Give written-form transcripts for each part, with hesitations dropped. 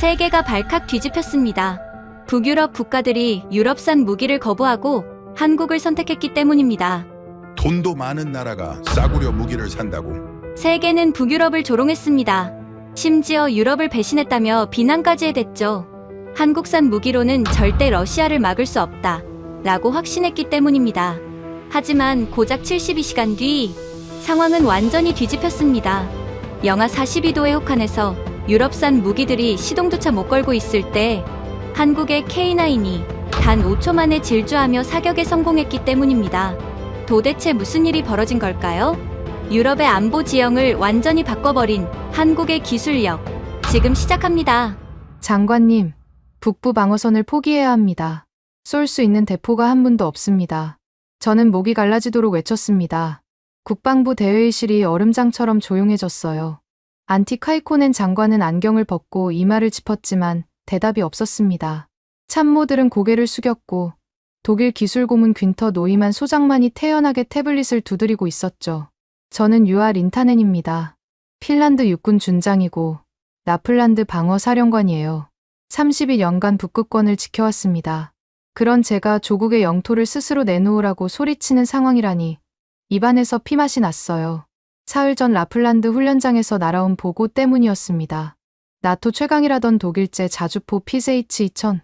세계가 발칵 뒤집혔습니다. 북유럽 국가들이 유럽산 무기를 거부하고 한국을 선택했기 때문입니다. 돈도 많은 나라가 싸구려 무기를 산다고. 세계는 북유럽을 조롱했습니다. 심지어 유럽을 배신했다며 비난까지 해댔죠. 한국산 무기로는 절대 러시아를 막을 수 없다 라고 확신했기 때문입니다. 하지만 고작 72시간 뒤 상황은 완전히 뒤집혔습니다. 영하 42도의 혹한에서 유럽산 무기들이 시동조차 못 걸고 있을 때 한국의 K9이 단 5초 만에 질주하며 사격에 성공했기 때문입니다. 도대체 무슨 일이 벌어진 걸까요? 유럽의 안보 지형을 완전히 바꿔버린 한국의 기술력, 지금 시작합니다. 장관님, 북부 방어선을 포기해야 합니다. 쏠 수 있는 대포가 한 분도 없습니다. 저는 목이 갈라지도록 외쳤습니다. 국방부 대회의실이 얼음장처럼 조용해졌어요. 안티카이코넨 장관은 안경을 벗고 이마를 짚었지만 대답이 없었습니다. 참모들은 고개를 숙였고 독일 기술고문 귄터 노이만 소장만이 태연하게 태블릿을 두드리고 있었죠. 저는 유아 린타넨입니다. 핀란드 육군 준장이고 라플란드 방어사령관이에요. 30여년간 북극권을 지켜왔습니다. 그런 제가 조국의 영토를 스스로 내놓으라고 소리치는 상황이라니 입안에서 피맛이 났어요. 사흘 전 라플란드 훈련장에서 날아온 보고 때문이었습니다. 나토 최강이라던 독일제 자주포 PZH-2000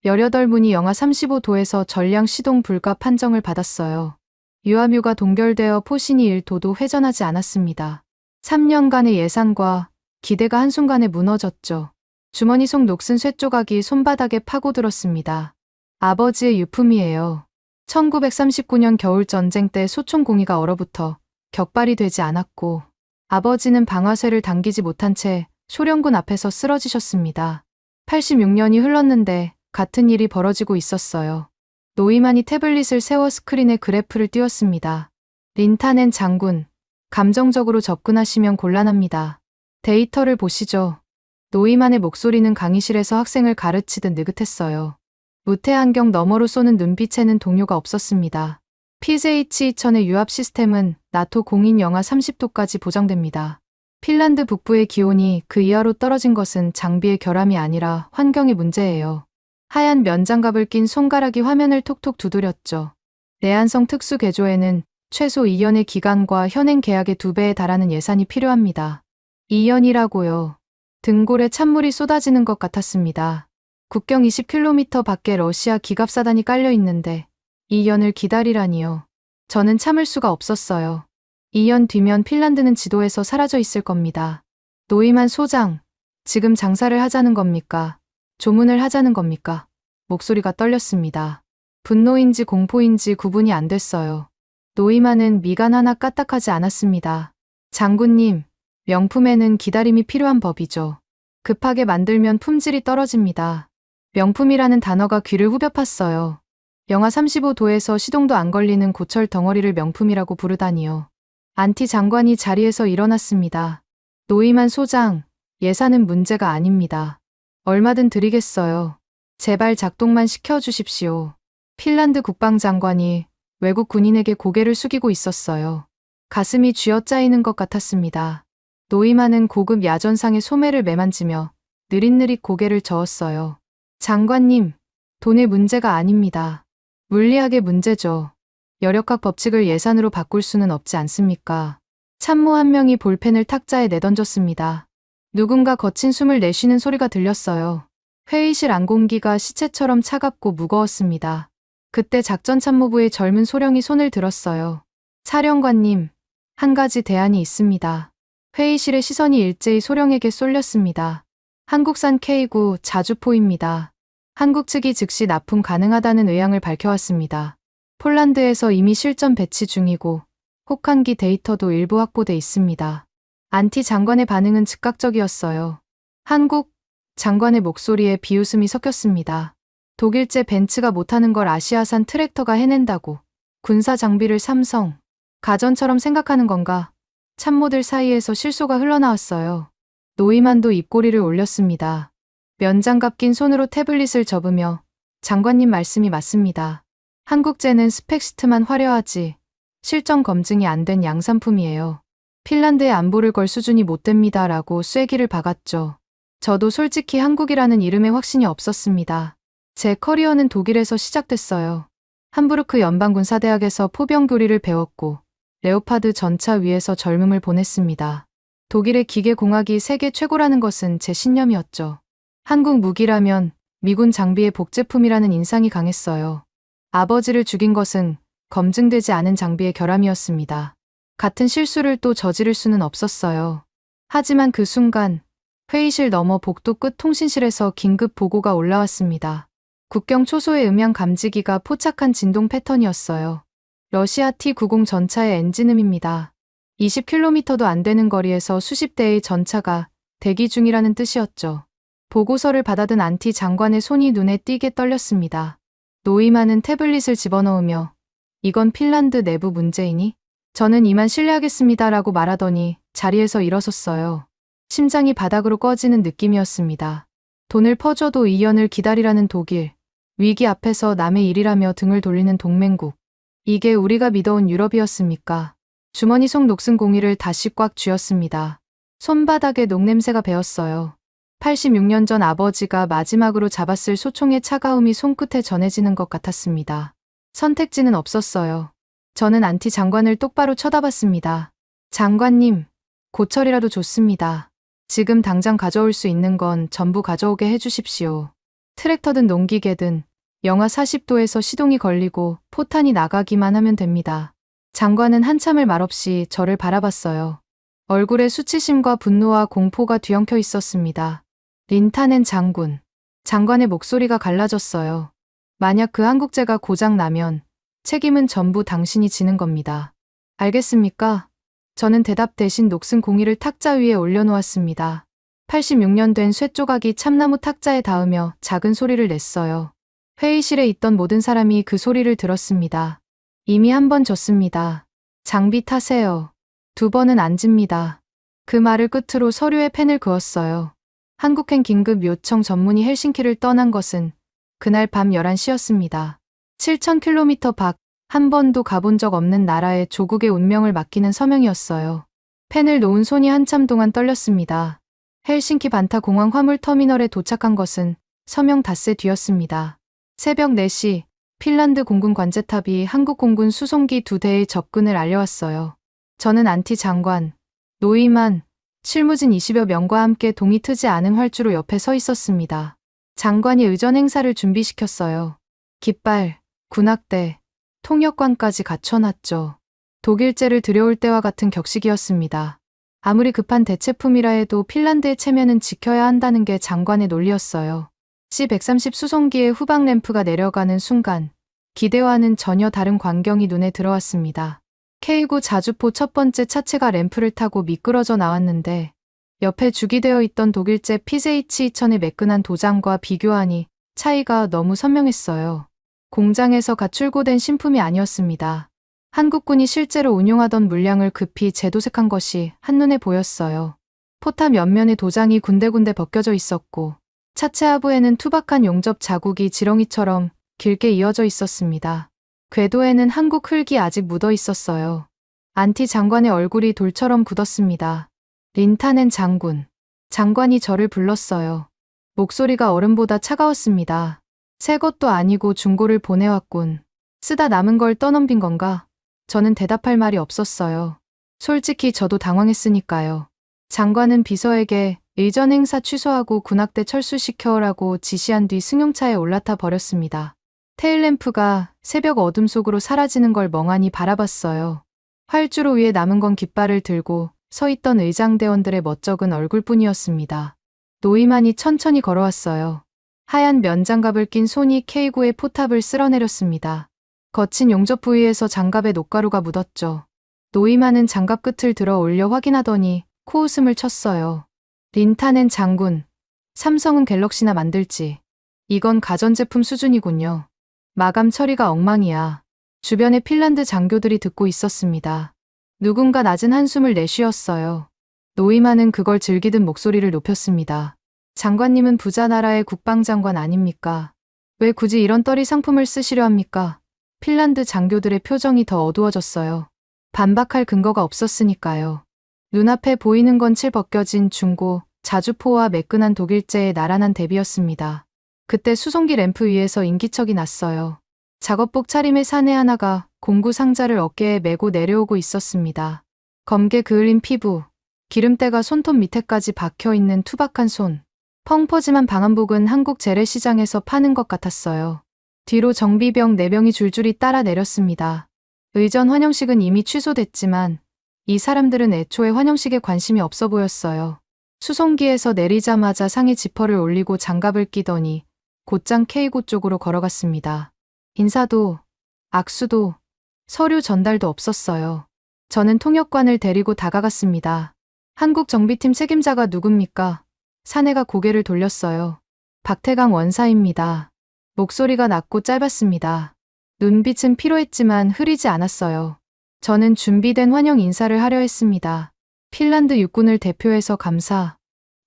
18문이 영하 35도에서 전량 시동 불가 판정을 받았어요. 유아묘가 동결되어 포신이 1도도 회전하지 않았습니다. 3년간의 예상과 기대가 한순간에 무너졌죠. 주머니 속 녹슨 쇠조각이 손바닥에 파고들었습니다. 아버지의 유품이에요. 1939년 겨울 전쟁 때 소총공이가 얼어붙어 격발이 되지 않았고 아버지는 방아쇠를 당기지 못한 채 소련군 앞에서 쓰러지셨습니다. 86년이 흘렀는데 같은 일이 벌어지고 있었어요. 노이만이 태블릿을 세워 스크린에 그래프를 띄웠습니다. 린타넨 장군, 감정적으로 접근하시면 곤란합니다. 데이터를 보시죠. 노이만의 목소리는 강의실에서 학생을 가르치듯 느긋했어요. 무태안경 너머로 쏘는 눈빛에는 동요가 없었습니다. PZH-2000의 유압 시스템은 나토 공인 영하 30도까지 보장됩니다. 핀란드 북부의 기온이 그 이하로 떨어진 것은 장비의 결함이 아니라 환경의 문제예요. 하얀 면장갑을 낀 손가락이 화면을 톡톡 두드렸죠. 내한성 특수 개조에는 최소 2년의 기간과 현행 계약의 2배에 달하는 예산이 필요합니다. 2년이라고요. 등골에 찬물이 쏟아지는 것 같았습니다. 국경 20km 밖에 러시아 기갑사단이 깔려 있는데 2년을 기다리라니요. 저는 참을 수가 없었어요. 2년 뒤면 핀란드는 지도에서 사라져 있을 겁니다. 노이만 소장, 지금 장사를 하자는 겁니까? 조문을 하자는 겁니까? 목소리가 떨렸습니다. 분노인지 공포인지 구분이 안 됐어요. 노이만은 미간 하나 까딱하지 않았습니다. 장군님, 명품에는 기다림이 필요한 법이죠. 급하게 만들면 품질이 떨어집니다. 명품이라는 단어가 귀를 후벼 팠어요. 영하 35도에서 시동도 안 걸리는 고철 덩어리를 명품이라고 부르다니요. 안티 장관이 자리에서 일어났습니다. 노이만 소장, 예산은 문제가 아닙니다. 얼마든 드리겠어요. 제발 작동만 시켜주십시오. 핀란드 국방장관이 외국 군인에게 고개를 숙이고 있었어요. 가슴이 쥐어짜이는 것 같았습니다. 노이만은 고급 야전상의 소매를 매만지며 느릿느릿 고개를 저었어요. 장관님, 돈의 문제가 아닙니다. 물리학의 문제죠. 여력학 법칙을 예산으로 바꿀 수는 없지 않습니까? 참모 한 명이 볼펜을 탁자에 내던졌습니다. 누군가 거친 숨을 내쉬는 소리가 들렸어요. 회의실 안공기가 시체처럼 차갑고 무거웠습니다. 그때 작전참모부의 젊은 소령이 손을 들었어요. 사령관님, 한 가지 대안이 있습니다. 회의실의 시선이 일제히 소령에게 쏠렸습니다. 한국산 K9 자주포입니다. 한국 측이 즉시 납품 가능하다는 의향을 밝혀왔습니다. 폴란드에서 이미 실전 배치 중이고 혹한기 데이터도 일부 확보돼 있습니다. 안티 장관의 반응은 즉각적이었어요. 한국 장관의 목소리에 비웃음이 섞였습니다. 독일제 벤츠가 못하는 걸 아시아산 트랙터가 해낸다고. 군사 장비를 삼성, 가전처럼 생각하는 건가? 참모들 사이에서 실소가 흘러나왔어요. 노이만도 입꼬리를 올렸습니다. 면장갑 낀 손으로 태블릿을 접으며 장관님 말씀이 맞습니다. 한국제는 스펙시트만 화려하지 실전 검증이 안 된 양산품이에요. 핀란드의 안보를 걸 수준이 못 됩니다라고 쐐기를 박았죠. 저도 솔직히 한국이라는 이름에 확신이 없었습니다. 제 커리어는 독일에서 시작됐어요. 함부르크 연방군사대학에서 포병교리를 배웠고 레오파드 전차 위에서 젊음을 보냈습니다. 독일의 기계공학이 세계 최고라는 것은 제 신념이었죠. 한국 무기라면 미군 장비의 복제품이라는 인상이 강했어요. 아버지를 죽인 것은 검증되지 않은 장비의 결함이었습니다. 같은 실수를 또 저지를 수는 없었어요. 하지만 그 순간 회의실 너머 복도 끝 통신실에서 긴급 보고가 올라왔습니다. 국경 초소의 음향 감지기가 포착한 진동 패턴이었어요. 러시아 T-90 전차의 엔진음입니다. 20km도 안 되는 거리에서 수십 대의 전차가 대기 중이라는 뜻이었죠. 보고서를 받아든 안티 장관의 손이 눈에 띄게 떨렸습니다. 노이만은 태블릿을 집어넣으며 이건 핀란드 내부 문제이니? 저는 이만 실례하겠습니다라고 말하더니 자리에서 일어섰어요. 심장이 바닥으로 꺼지는 느낌이었습니다. 돈을 퍼줘도 2년을 기다리라는 독일. 위기 앞에서 남의 일이라며 등을 돌리는 동맹국. 이게 우리가 믿어온 유럽이었습니까? 주머니 속 녹슨 공의를 다시 꽉 쥐었습니다. 손바닥에 녹냄새가 배었어요. 86년 전 아버지가 마지막으로 잡았을 소총의 차가움이 손끝에 전해지는 것 같았습니다. 선택지는 없었어요. 저는 안티 장관을 똑바로 쳐다봤습니다. 장관님, 고철이라도 좋습니다. 지금 당장 가져올 수 있는 건 전부 가져오게 해주십시오. 트랙터든 농기계든 영하 40도에서 시동이 걸리고 포탄이 나가기만 하면 됩니다. 장관은 한참을 말없이 저를 바라봤어요. 얼굴에 수치심과 분노와 공포가 뒤엉켜 있었습니다. 린타넨 장군. 장관의 목소리가 갈라졌어요. 만약 그 한국제가 고장나면 책임은 전부 당신이 지는 겁니다. 알겠습니까? 저는 대답 대신 녹슨 공의를 탁자 위에 올려놓았습니다. 86년 된 쇠조각이 참나무 탁자에 닿으며 작은 소리를 냈어요. 회의실에 있던 모든 사람이 그 소리를 들었습니다. 이미 한 번 졌습니다. 장비 타세요. 2번은 안 집니다. 그 말을 끝으로 서류에 펜을 그었어요. 한국행 긴급 요청 전문이 헬싱키를 떠난 것은 그날 밤 11시였습니다. 7,000km 밖 한 번도 가본 적 없는 나라에 조국의 운명을 맡기는 서명이었어요. 펜을 놓은 손이 한참 동안 떨렸습니다. 헬싱키 반타 공항 화물 터미널에 도착한 것은 서명 닷새 뒤였습니다. 새벽 4시 핀란드 공군 관제탑이 한국 공군 수송기 2대의 접근을 알려왔어요. 저는 안티 장관, 노이만, 실무진 20여 명과 함께 동이 트지 않은 활주로 옆에 서 있었습니다. 장관이 의전 행사를 준비시켰어요. 깃발, 군악대, 통역관까지 갖춰놨죠. 독일제를 들여올 때와 같은 격식이었습니다. 아무리 급한 대체품이라 해도 핀란드의 체면은 지켜야 한다는 게 장관의 논리였어요. C-130 수송기의 후방 램프가 내려가는 순간 기대와는 전혀 다른 광경이 눈에 들어왔습니다. K9 자주포 첫 번째 차체가 램프를 타고 미끄러져 나왔는데 옆에 주기되어 있던 독일제 PZH-2000의 매끈한 도장과 비교하니 차이가 너무 선명했어요. 공장에서 가출고된 신품이 아니었습니다. 한국군이 실제로 운용하던 물량을 급히 재도색한 것이 한눈에 보였어요. 포탑 옆면에 도장이 군데군데 벗겨져 있었고 차체 하부에는 투박한 용접 자국이 지렁이처럼 길게 이어져 있었습니다. 궤도에는 한국 흙이 아직 묻어 있었어요. 안티 장관의 얼굴이 돌처럼 굳었습니다. 린타넨 장군. 장관이 저를 불렀어요. 목소리가 얼음보다 차가웠습니다. 새 것도 아니고 중고를 보내왔군. 쓰다 남은 걸 떠넘긴 건가? 저는 대답할 말이 없었어요. 솔직히 저도 당황했으니까요. 장관은 비서에게 의전 행사 취소하고 군악대 철수시켜오라고 지시한 뒤 승용차에 올라타 버렸습니다. 테일램프가 새벽 어둠 속으로 사라지는 걸 멍하니 바라봤어요. 활주로 위에 남은 건 깃발을 들고 서 있던 의장대원들의 멋쩍은 얼굴뿐이었습니다. 노이만이 천천히 걸어왔어요. 하얀 면장갑을 낀 손이 K9의 포탑을 쓸어내렸습니다. 거친 용접 부위에서 장갑에 녹가루가 묻었죠. 노이만은 장갑 끝을 들어 올려 확인하더니 코웃음을 쳤어요. 린타넨 장군, 삼성은 갤럭시나 만들지. 이건 가전제품 수준이군요. 마감 처리가 엉망이야. 주변에 핀란드 장교들이 듣고 있었습니다. 누군가 낮은 한숨을 내쉬었어요. 노이만은 그걸 즐기듯 목소리를 높였습니다. 장관님은 부자 나라의 국방장관 아닙니까? 왜 굳이 이런 떨이 상품을 쓰시려 합니까? 핀란드 장교들의 표정이 더 어두워졌어요. 반박할 근거가 없었으니까요. 눈앞에 보이는 건 칠 벗겨진 중고, 자주포와 매끈한 독일제의 나란한 대비였습니다. 그때 수송기 램프 위에서 인기척이 났어요. 작업복 차림의 사내 하나가 공구 상자를 어깨에 메고 내려오고 있었습니다. 검게 그을린 피부, 기름때가 손톱 밑에까지 박혀있는 투박한 손. 펑퍼짐한 방한복은 한국 재래시장에서 파는 것 같았어요. 뒤로 정비병 4명이 줄줄이 따라 내렸습니다. 의전 환영식은 이미 취소됐지만 이 사람들은 애초에 환영식에 관심이 없어 보였어요. 수송기에서 내리자마자 상에 지퍼를 올리고 장갑을 끼더니 곧장 K고 쪽으로 걸어갔습니다. 인사도, 악수도, 서류 전달도 없었어요. 저는 통역관을 데리고 다가갔습니다. 한국 정비팀 책임자가 누굽니까? 사내가 고개를 돌렸어요. 박태강 원사입니다. 목소리가 낮고 짧았습니다. 눈빛은 피로했지만 흐리지 않았어요. 저는 준비된 환영 인사를 하려 했습니다. 핀란드 육군을 대표해서 감사.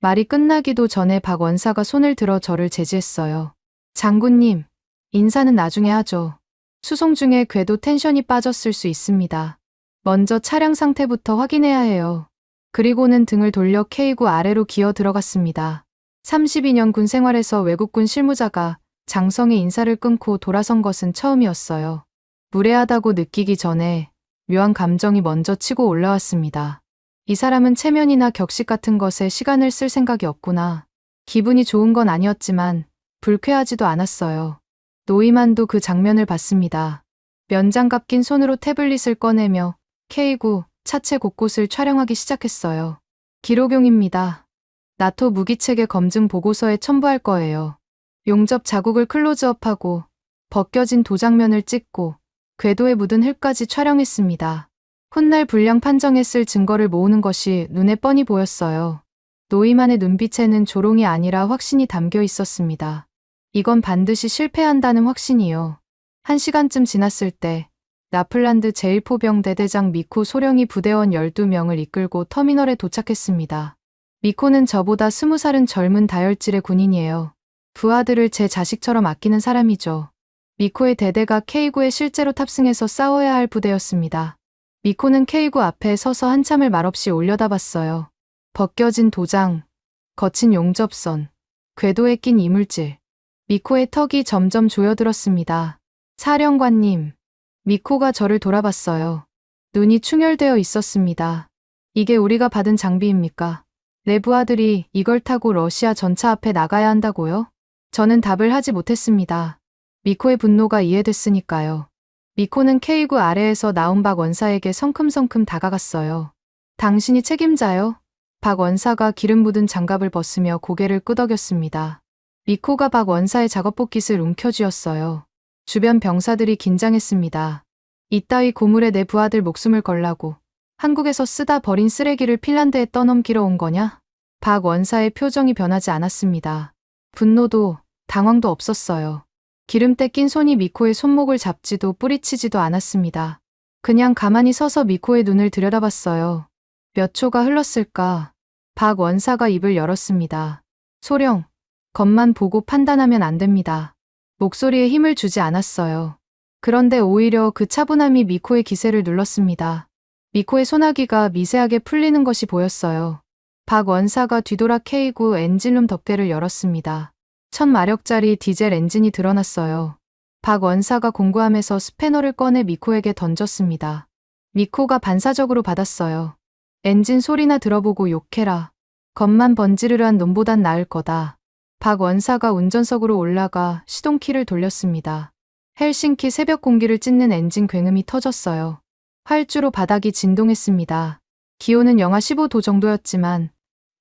말이 끝나기도 전에 박 원사가 손을 들어 저를 제지했어요. 장군님, 인사는 나중에 하죠. 수송 중에 궤도 텐션이 빠졌을 수 있습니다. 먼저 차량 상태부터 확인해야 해요. 그리고는 등을 돌려 K구 아래로 기어 들어갔습니다. 32년 군 생활에서 외국군 실무자가 장성의 인사를 끊고 돌아선 것은 처음이었어요. 무례하다고 느끼기 전에 묘한 감정이 먼저 치고 올라왔습니다. 이 사람은 체면이나 격식 같은 것에 시간을 쓸 생각이 없구나. 기분이 좋은 건 아니었지만 불쾌하지도 않았어요. 노이만도 그 장면을 봤습니다. 면장갑 낀 손으로 태블릿을 꺼내며 K구 차체 곳곳을 촬영하기 시작했어요. 기록용입니다. 나토 무기체계 검증 보고서에 첨부할 거예요. 용접 자국을 클로즈업하고 벗겨진 도장면을 찍고 궤도에 묻은 흙까지 촬영했습니다. 훗날 불량 판정에 쓸 증거를 모으는 것이 눈에 뻔히 보였어요. 노이만의 눈빛에는 조롱이 아니라 확신이 담겨 있었습니다. 이건 반드시 실패한다는 확신이요. 1시간쯤 지났을 때 라플란드 제1포병대 대장 미코 소령이 부대원 12명을 이끌고 터미널에 도착했습니다. 미코는 저보다 20살은 젊은 다혈질의 군인이에요. 부하들을 제 자식처럼 아끼는 사람이죠. 미코의 대대가 K구에 실제로 탑승해서 싸워야 할 부대였습니다. 미코는 K구 앞에 서서 한참을 말없이 올려다봤어요. 벗겨진 도장, 거친 용접선, 궤도에 낀 이물질. 미코의 턱이 점점 조여들었습니다. 사령관님. 미코가 저를 돌아봤어요. 눈이 충혈되어 있었습니다. 이게 우리가 받은 장비입니까? 내 부하들이 이걸 타고 러시아 전차 앞에 나가야 한다고요? 저는 답을 하지 못했습니다. 미코의 분노가 이해됐으니까요. 미코는 K구 아래에서 나온 박 원사에게 성큼성큼 다가갔어요. 당신이 책임자요? 박 원사가 기름 묻은 장갑을 벗으며 고개를 끄덕였습니다. 미코가 박 원사의 작업복 깃을 움켜쥐었어요. 주변 병사들이 긴장했습니다. 이따위 고물에 내 부하들 목숨을 걸라고 한국에서 쓰다 버린 쓰레기를 핀란드에 떠넘기러 온 거냐? 박 원사의 표정이 변하지 않았습니다. 분노도 당황도 없었어요. 기름때 낀 손이 미코의 손목을 잡지도 뿌리치지도 않았습니다. 그냥 가만히 서서 미코의 눈을 들여다봤어요. 몇 초가 흘렀을까? 박 원사가 입을 열었습니다. 소령, 겉만 보고 판단하면 안 됩니다. 목소리에 힘을 주지 않았어요. 그런데 오히려 그 차분함이 미코의 기세를 눌렀습니다. 미코의 소나기가 미세하게 풀리는 것이 보였어요. 박 원사가 뒤돌아 K구 엔진룸 덮개를 열었습니다. 1000마력짜리 디젤 엔진이 드러났어요. 박 원사가 공구함에서 스패너를 꺼내 미코에게 던졌습니다. 미코가 반사적으로 받았어요. 엔진 소리나 들어보고 욕해라. 겉만 번지르르한 놈보단 나을 거다. 박 원사가 운전석으로 올라가 시동키를 돌렸습니다. 헬싱키 새벽 공기를 찢는 엔진 굉음이 터졌어요. 활주로 바닥이 진동했습니다. 기온은 영하 15도 정도였지만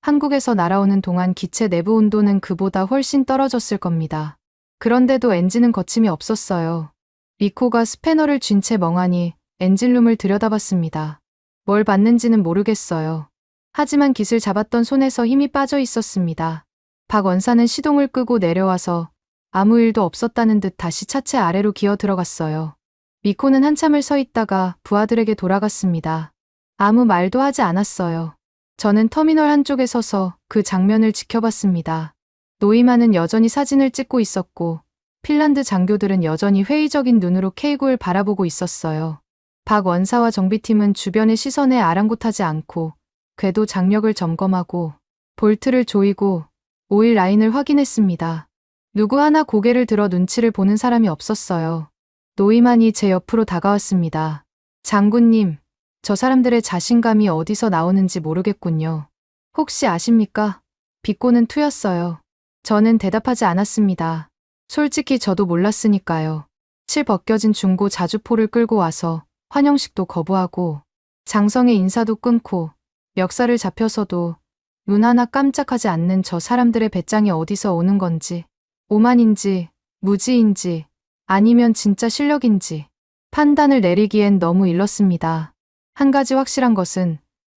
한국에서 날아오는 동안 기체 내부 온도는 그보다 훨씬 떨어졌을 겁니다. 그런데도 엔진은 거침이 없었어요. 미코가 스패너를 쥔 채 멍하니 엔진룸을 들여다봤습니다. 뭘 봤는지는 모르겠어요. 하지만 깃을 잡았던 손에서 힘이 빠져 있었습니다. 박 원사는 시동을 끄고 내려와서 아무 일도 없었다는 듯 다시 차체 아래로 기어 들어갔어요. 미코는 한참을 서 있다가 부하들에게 돌아갔습니다. 아무 말도 하지 않았어요. 저는 터미널 한쪽에 서서 그 장면을 지켜봤습니다. 노이만은 여전히 사진을 찍고 있었고 핀란드 장교들은 여전히 회의적인 눈으로 K구를 바라보고 있었어요. 박 원사와 정비팀은 주변의 시선에 아랑곳하지 않고 궤도 장력을 점검하고 볼트를 조이고 오일 라인을 확인했습니다. 누구 하나 고개를 들어 눈치를 보는 사람이 없었어요. 노이만이 제 옆으로 다가왔습니다. 장군님, 저 사람들의 자신감이 어디서 나오는지 모르겠군요. 혹시 아십니까? 비꼬는 투였어요. 저는 대답하지 않았습니다. 솔직히 저도 몰랐으니까요. 칠 벗겨진 중고 자주포를 끌고 와서 환영식도 거부하고 장성의 인사도 끊고 멱살을 잡혀서도 눈 하나 깜짝하지 않는 저 사람들의 배짱이 어디서 오는 건지, 오만인지 무지인지 아니면 진짜 실력인지 판단을 내리기엔 너무 일렀습니다. 한 가지 확실한 것은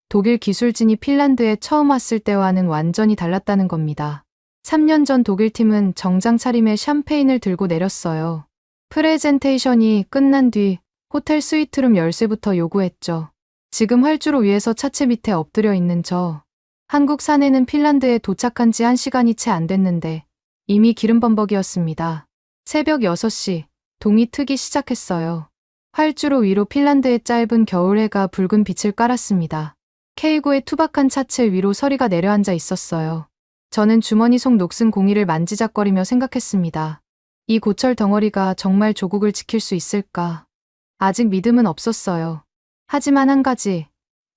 독일 기술진이 핀란드에 처음 왔을 때와는 완전히 달랐다는 겁니다. 3년 전 독일팀은 정장 차림에 샴페인을 들고 내렸어요. 프레젠테이션이 끝난 뒤 호텔 스위트룸 열쇠부터 요구했죠. 지금 활주로 위에서 차체 밑에 엎드려 있는 저. 한국 사내는 핀란드에 도착한 지 1시간이 채 안 됐는데 이미 기름범벅이었습니다. 새벽 6시, 동이 트기 시작했어요. 활주로 위로 핀란드의 짧은 겨울해가 붉은 빛을 깔았습니다. K9의 투박한 차체 위로 서리가 내려앉아 있었어요. 저는 주머니 속 녹슨 공이를 만지작거리며 생각했습니다. 이 고철 덩어리가 정말 조국을 지킬 수 있을까? 아직 믿음은 없었어요. 하지만 한 가지,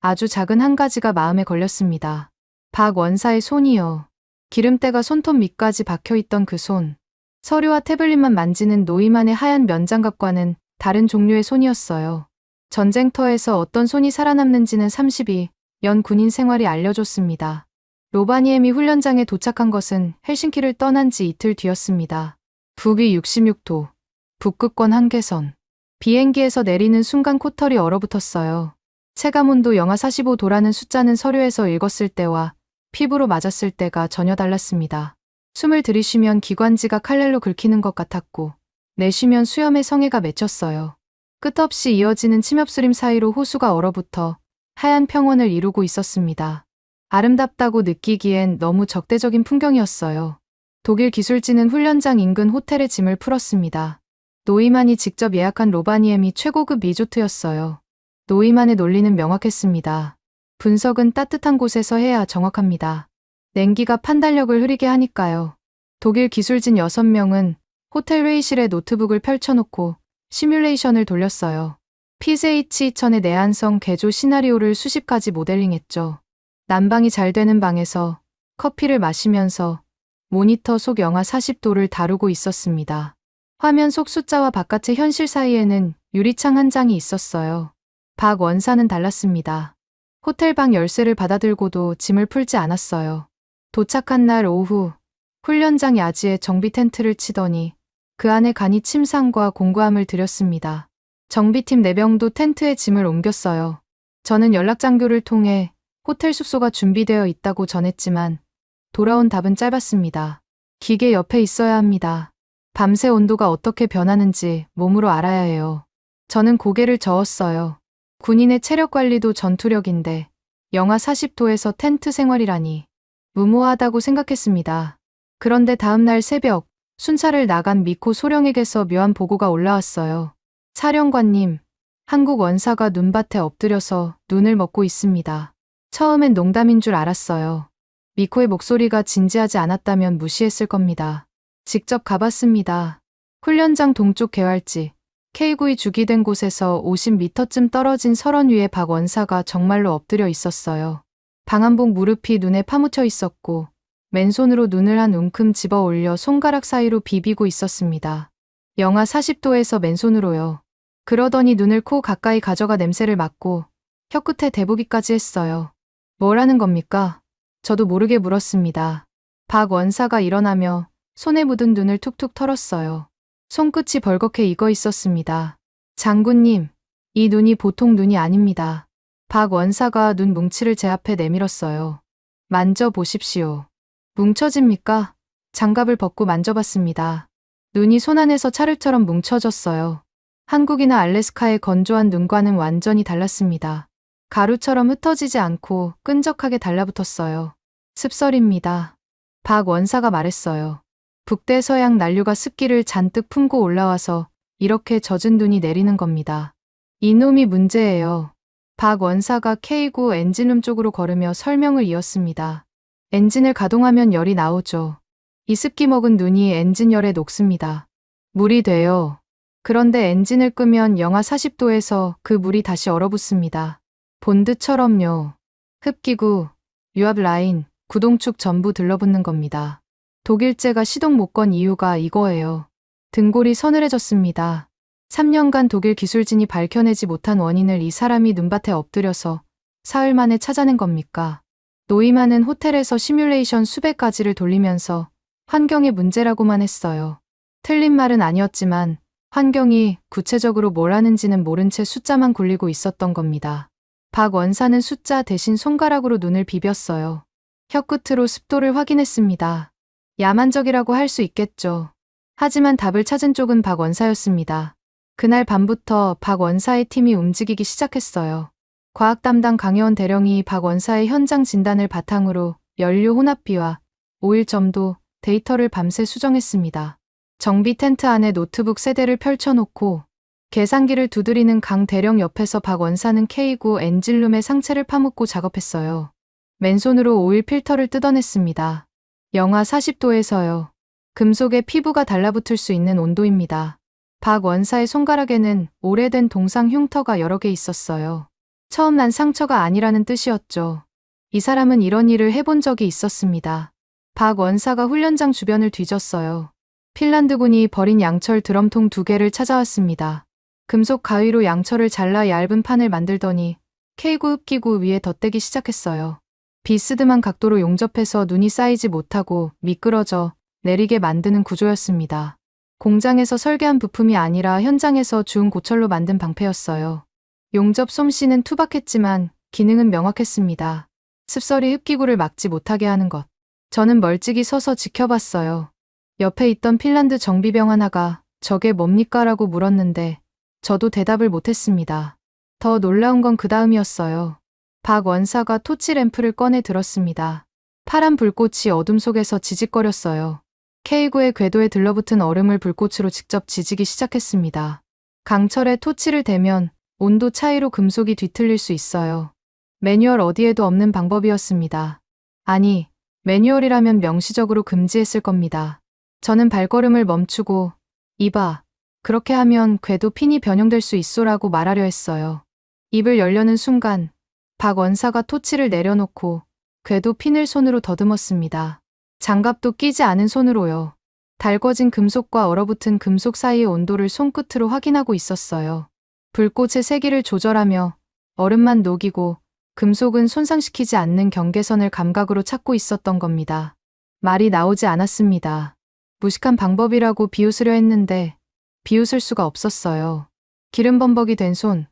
아주 작은 한 가지가 마음에 걸렸습니다. 박 원사의 손이요. 기름때가 손톱 밑까지 박혀있던 그 손. 서류와 태블릿만 만지는 노이만의 하얀 면장갑과는 다른 종류의 손이었어요. 전쟁터에서 어떤 손이 살아남는지는 32년 군인 생활이 알려줬습니다. 로바니엠이 훈련장에 도착한 것은 헬싱키를 떠난 지 이틀 뒤였습니다. 북위 66도, 북극권 한계선. 비행기에서 내리는 순간 코털이 얼어붙었어요. 체감온도 영하 45도라는 숫자는 서류에서 읽었을 때와 피부로 맞았을 때가 전혀 달랐습니다. 숨을 들이쉬면 기관지가 칼날로 긁히는 것 같았고 내쉬면 수염에 성에가 맺혔어요. 끝없이 이어지는 침엽수림 사이로 호수가 얼어붙어 하얀 평원을 이루고 있었습니다. 아름답다고 느끼기엔 너무 적대적인 풍경이었어요. 독일 기술진은 훈련장 인근 호텔에 짐을 풀었습니다. 노이만이 직접 예약한 로바니엠이 최고급 리조트였어요. 노이만의 논리는 명확했습니다. 분석은 따뜻한 곳에서 해야 정확합니다. 냉기가 판단력을 흐리게 하니까요. 독일 기술진 6명은 호텔 회의실에 노트북을 펼쳐놓고 시뮬레이션을 돌렸어요. PZH-2000의 내한성 개조 시나리오를 수십 가지 모델링했죠. 난방이 잘 되는 방에서 커피를 마시면서 모니터 속 영하 40도를 다루고 있었습니다. 화면 속 숫자와 바깥의 현실 사이에는 유리창 한 장이 있었어요. 박 원사는 달랐습니다. 호텔 방 열쇠를 받아들고도 짐을 풀지 않았어요. 도착한 날 오후 훈련장 야지에 정비 텐트를 치더니 그 안에 간이 침상과 공구함을 들였습니다. 정비팀 4명도 텐트에 짐을 옮겼어요. 저는 연락장교를 통해 호텔 숙소가 준비되어 있다고 전했지만 돌아온 답은 짧았습니다. 기계 옆에 있어야 합니다. 밤새 온도가 어떻게 변하는지 몸으로 알아야 해요. 저는 고개를 저었어요. 군인의 체력 관리도 전투력인데 영하 40도에서 텐트 생활이라니 무모하다고 생각했습니다. 그런데 다음날 새벽 순찰을 나간 미코 소령에게서 묘한 보고가 올라왔어요. 사령관님, 한국 원사가 눈밭에 엎드려서 눈을 먹고 있습니다. 처음엔 농담인 줄 알았어요. 미코의 목소리가 진지하지 않았다면 무시했을 겁니다. 직접 가봤습니다. 훈련장 동쪽 개활지 K9이 주기된 곳에서 50m쯤 떨어진 설원 위에 박 원사가 정말로 엎드려 있었어요. 방한복 무릎이 눈에 파묻혀 있었고 맨손으로 눈을 한 움큼 집어 올려 손가락 사이로 비비고 있었습니다. 영하 40도에서 맨손으로요. 그러더니 눈을 코 가까이 가져가 냄새를 맡고 혀끝에 대보기까지 했어요. 뭐라는 겁니까? 저도 모르게 물었습니다. 박 원사가 일어나며 손에 묻은 눈을 툭툭 털었어요. 손끝이 벌겋게 익어 있었습니다. 장군님, 이 눈이 보통 눈이 아닙니다. 박 원사가 눈 뭉치를 제 앞에 내밀었어요. 만져보십시오. 뭉쳐집니까? 장갑을 벗고 만져봤습니다. 눈이 손 안에서 찰흙처럼 뭉쳐졌어요. 한국이나 알래스카의 건조한 눈과는 완전히 달랐습니다. 가루처럼 흩어지지 않고 끈적하게 달라붙었어요. 습설입니다. 박 원사가 말했어요. 북대서양 난류가 습기를 잔뜩 품고 올라와서 이렇게 젖은 눈이 내리는 겁니다. 이놈이 문제예요. 박 원사가 K9 엔진룸 쪽으로 걸으며 설명을 이었습니다. 엔진을 가동하면 열이 나오죠. 이 습기 먹은 눈이 엔진열에 녹습니다. 물이 돼요. 그런데 엔진을 끄면 영하 40도에서 그 물이 다시 얼어붙습니다. 본드처럼요. 흡기구, 유압 라인, 구동축 전부 들러붙는 겁니다. 독일제가 시동 못 건 이유가 이거예요. 등골이 서늘해졌습니다. 3년간 독일 기술진이 밝혀내지 못한 원인을 이 사람이 눈밭에 엎드려서 사흘 만에 찾아낸 겁니까? 노이만은 호텔에서 시뮬레이션 수백 가지를 돌리면서 환경의 문제라고만 했어요. 틀린 말은 아니었지만 환경이 구체적으로 뭘 하는지는 모른 채 숫자만 굴리고 있었던 겁니다. 박 원사는 숫자 대신 손가락으로 눈을 비볐어요. 혀끝으로 습도를 확인했습니다. 야만적이라고 할 수 있겠죠. 하지만 답을 찾은 쪽은 박 원사였습니다. 그날 밤부터 박 원사의 팀이 움직이기 시작했어요. 과학 담당 강혜원 대령이 박 원사의 현장 진단을 바탕으로 연료 혼합비와 오일 점도 데이터를 밤새 수정했습니다. 정비 텐트 안에 노트북 세대를 펼쳐놓고 계산기를 두드리는 강 대령 옆에서 박 원사는 K9 엔진룸의 상체를 파묻고 작업했어요. 맨손으로 오일 필터를 뜯어냈습니다. 영하 40도에서요. 금속에 피부가 달라붙을 수 있는 온도입니다. 박 원사의 손가락에는 오래된 동상 흉터가 여러 개 있었어요. 처음 난 상처가 아니라는 뜻이었죠. 이 사람은 이런 일을 해본 적이 있었습니다. 박 원사가 훈련장 주변을 뒤졌어요. 핀란드군이 버린 양철 드럼통 2개를 찾아왔습니다. 금속 가위로 양철을 잘라 얇은 판을 만들더니 K9 흡기구 위에 덧대기 시작했어요. 비스듬한 각도로 용접해서 눈이 쌓이지 못하고 미끄러져 내리게 만드는 구조였습니다. 공장에서 설계한 부품이 아니라 현장에서 주운 고철로 만든 방패였어요. 용접 솜씨는 투박했지만 기능은 명확했습니다. 습설이 흡기구를 막지 못하게 하는 것. 저는 멀찍이 서서 지켜봤어요. 옆에 있던 핀란드 정비병 하나가 저게 뭡니까? 라고 물었는데 저도 대답을 못했습니다. 더 놀라운 건 그 다음이었어요. 박 원사가 토치 램프를 꺼내 들었습니다. 파란 불꽃이 어둠 속에서 지직거렸어요. K9의 궤도에 들러붙은 얼음을 불꽃으로 직접 지지기 시작했습니다. 강철에 토치를 대면 온도 차이로 금속이 뒤틀릴 수 있어요. 매뉴얼 어디에도 없는 방법이었습니다. 아니, 매뉴얼이라면 명시적으로 금지했을 겁니다. 저는 발걸음을 멈추고 이봐, 그렇게 하면 궤도 핀이 변형될 수 있소라고 말하려 했어요. 입을 열려는 순간 박 원사가 토치를 내려놓고 궤도 핀을 손으로 더듬었습니다. 장갑도 끼지 않은 손으로요. 달궈진 금속과 얼어붙은 금속 사이의 온도를 손끝으로 확인하고 있었어요. 불꽃의 세기를 조절하며 얼음만 녹이고 금속은 손상시키지 않는 경계선을 감각으로 찾고 있었던 겁니다. 말이 나오지 않았습니다. 무식한 방법이라고 비웃으려 했는데 비웃을 수가 없었어요. 기름 범벅이 된 손,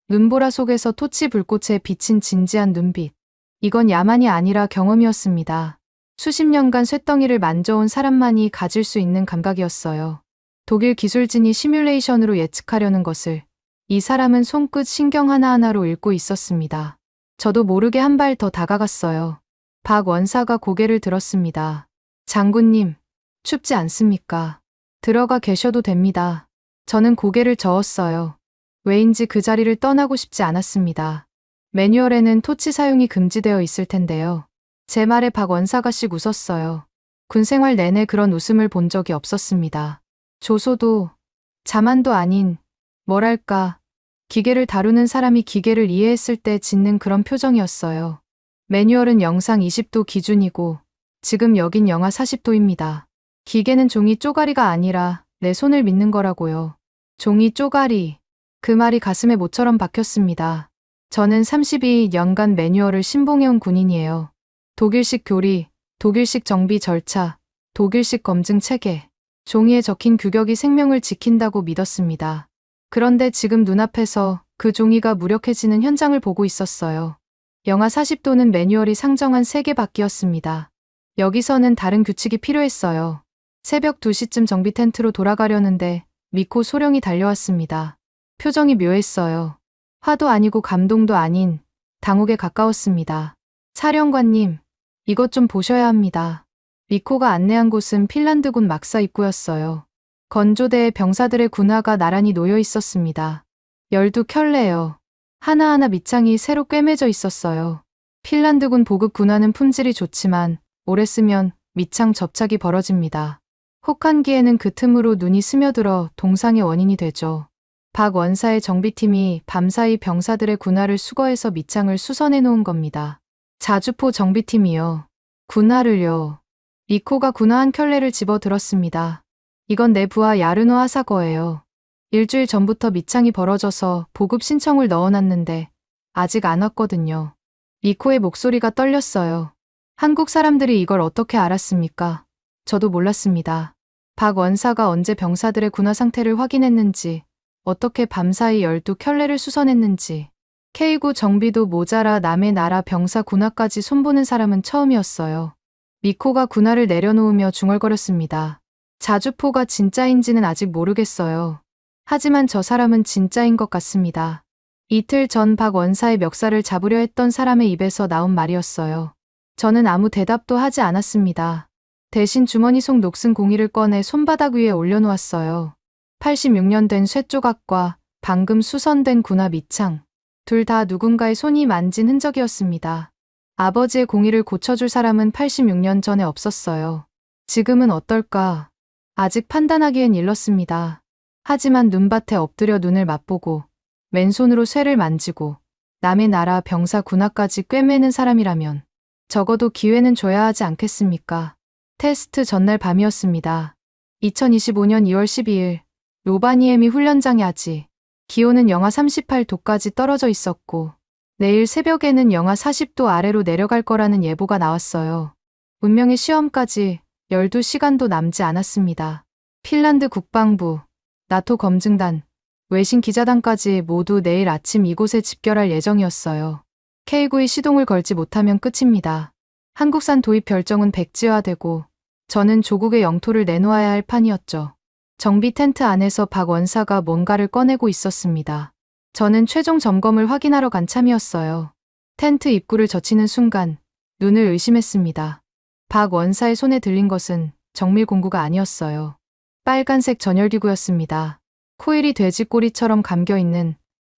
눈보라 속에서 토치 불꽃에 비친 진지한 눈빛. 이건 야만이 아니라 경험이었습니다. 수십 년간 쇳덩이를 만져온 사람만이 가질 수 있는 감각이었어요. 독일 기술진이 시뮬레이션으로 예측하려는 것을 이 사람은 손끝 신경 하나하나로 읽고 있었습니다. 저도 모르게 한 발 더 다가갔어요. 박 원사가 고개를 들었습니다. 장군님, 춥지 않습니까? 들어가 계셔도 됩니다. 저는 고개를 저었어요. 왜인지 그 자리를 떠나고 싶지 않았습니다. 매뉴얼에는 토치 사용이 금지되어 있을 텐데요. 제 말에 박 원사가 씩 웃었어요. 군 생활 내내 그런 웃음을 본 적이 없었습니다. 조소도, 자만도 아닌, 뭐랄까, 기계를 다루는 사람이 기계를 이해했을 때 짓는 그런 표정이었어요. 매뉴얼은 영상 20도 기준이고 지금 여긴 영하 40도입니다. 기계는 종이 쪼가리가 아니라 내 손을 믿는 거라고요. 종이 쪼가리. 그 말이 가슴에 모처럼 박혔습니다. 저는 32년간 매뉴얼을 신봉해온 군인이에요. 독일식 교리, 독일식 정비 절차, 독일식 검증 체계. 종이에 적힌 규격이 생명을 지킨다고 믿었습니다. 그런데 지금 눈앞에서 그 종이가 무력해지는 현장을 보고 있었어요. 영하 40도는 매뉴얼이 상정한 세계밖이었습니다. 여기서는 다른 규칙이 필요했어요. 새벽 2시쯤 정비 텐트로 돌아가려는데 미코 소령이 달려왔습니다. 표정이 묘했어요. 화도 아니고 감동도 아닌 당혹에 가까웠습니다. 사령관님, 이것 좀 보셔야 합니다. 미코가 안내한 곳은 핀란드군 막사 입구였어요. 건조대에 병사들의 군화가 나란히 놓여 있었습니다. 12켤레요. 하나하나 밑창이 새로 꿰매져 있었어요. 핀란드군 보급 군화는 품질이 좋지만 오래 쓰면 밑창 접착이 벌어집니다. 혹한기에는 그 틈으로 눈이 스며들어 동상의 원인이 되죠. 박 원사의 정비팀이 밤사이 병사들의 군화를 수거해서 밑창을 수선해 놓은 겁니다. 자주포 정비팀이요. 군화를요. 리코가 군화 한 켤레를 집어 들었습니다. 이건 내 부하 야르노 하사거예요. 일주일 전부터 밑창이 벌어져서 보급 신청을 넣어놨는데 아직 안 왔거든요. 리코의 목소리가 떨렸어요. 한국 사람들이 이걸 어떻게 알았습니까? 저도 몰랐습니다. 박 원사가 언제 병사들의 군화 상태를 확인했는지, 어떻게 밤사이 12켤레를 수선했는지, K9 정비도 모자라 남의 나라 병사 군화까지 손보는 사람은 처음이었어요. 미코가 군화를 내려놓으며 중얼거렸습니다. 자주포가 진짜인지는 아직 모르겠어요. 하지만 저 사람은 진짜인 것 같습니다. 이틀 전 박 원사의 멱살을 잡으려 했던 사람의 입에서 나온 말이었어요. 저는 아무 대답도 하지 않았습니다. 대신 주머니 속 녹슨 공이를 꺼내 손바닥 위에 올려놓았어요. 86년 된 쇠조각과 방금 수선된 군화 밑창. 둘 다 누군가의 손이 만진 흔적이었습니다. 아버지의 공의를 고쳐줄 사람은 86년 전에 없었어요. 지금은 어떨까? 아직 판단하기엔 일렀습니다. 하지만 눈밭에 엎드려 눈을 맛보고 맨손으로 쇠를 만지고 남의 나라 병사 군화까지 꿰매는 사람이라면 적어도 기회는 줘야 하지 않겠습니까? 테스트 전날 밤이었습니다. 2025년 2월 12일 로바니에미 훈련장의 아지. 기온은 영하 38도까지 떨어져 있었고 내일 새벽에는 영하 40도 아래로 내려갈 거라는 예보가 나왔어요. 운명의 시험까지 12시간도 남지 않았습니다. 핀란드 국방부, 나토 검증단, 외신 기자단까지 모두 내일 아침 이곳에 집결할 예정이었어요. K9의 시동을 걸지 못하면 끝입니다. 한국산 도입 결정은 백지화되고 저는 조국의 영토를 내놓아야 할 판이었죠. 정비 텐트 안에서 박 원사가 뭔가를 꺼내고 있었습니다. 저는 최종 점검을 확인하러 간 참이었어요. 텐트 입구를 젖히는 순간 눈을 의심했습니다. 박 원사의 손에 들린 것은 정밀 공구가 아니었어요. 빨간색 전열기구였습니다. 코일이 돼지꼬리처럼 감겨있는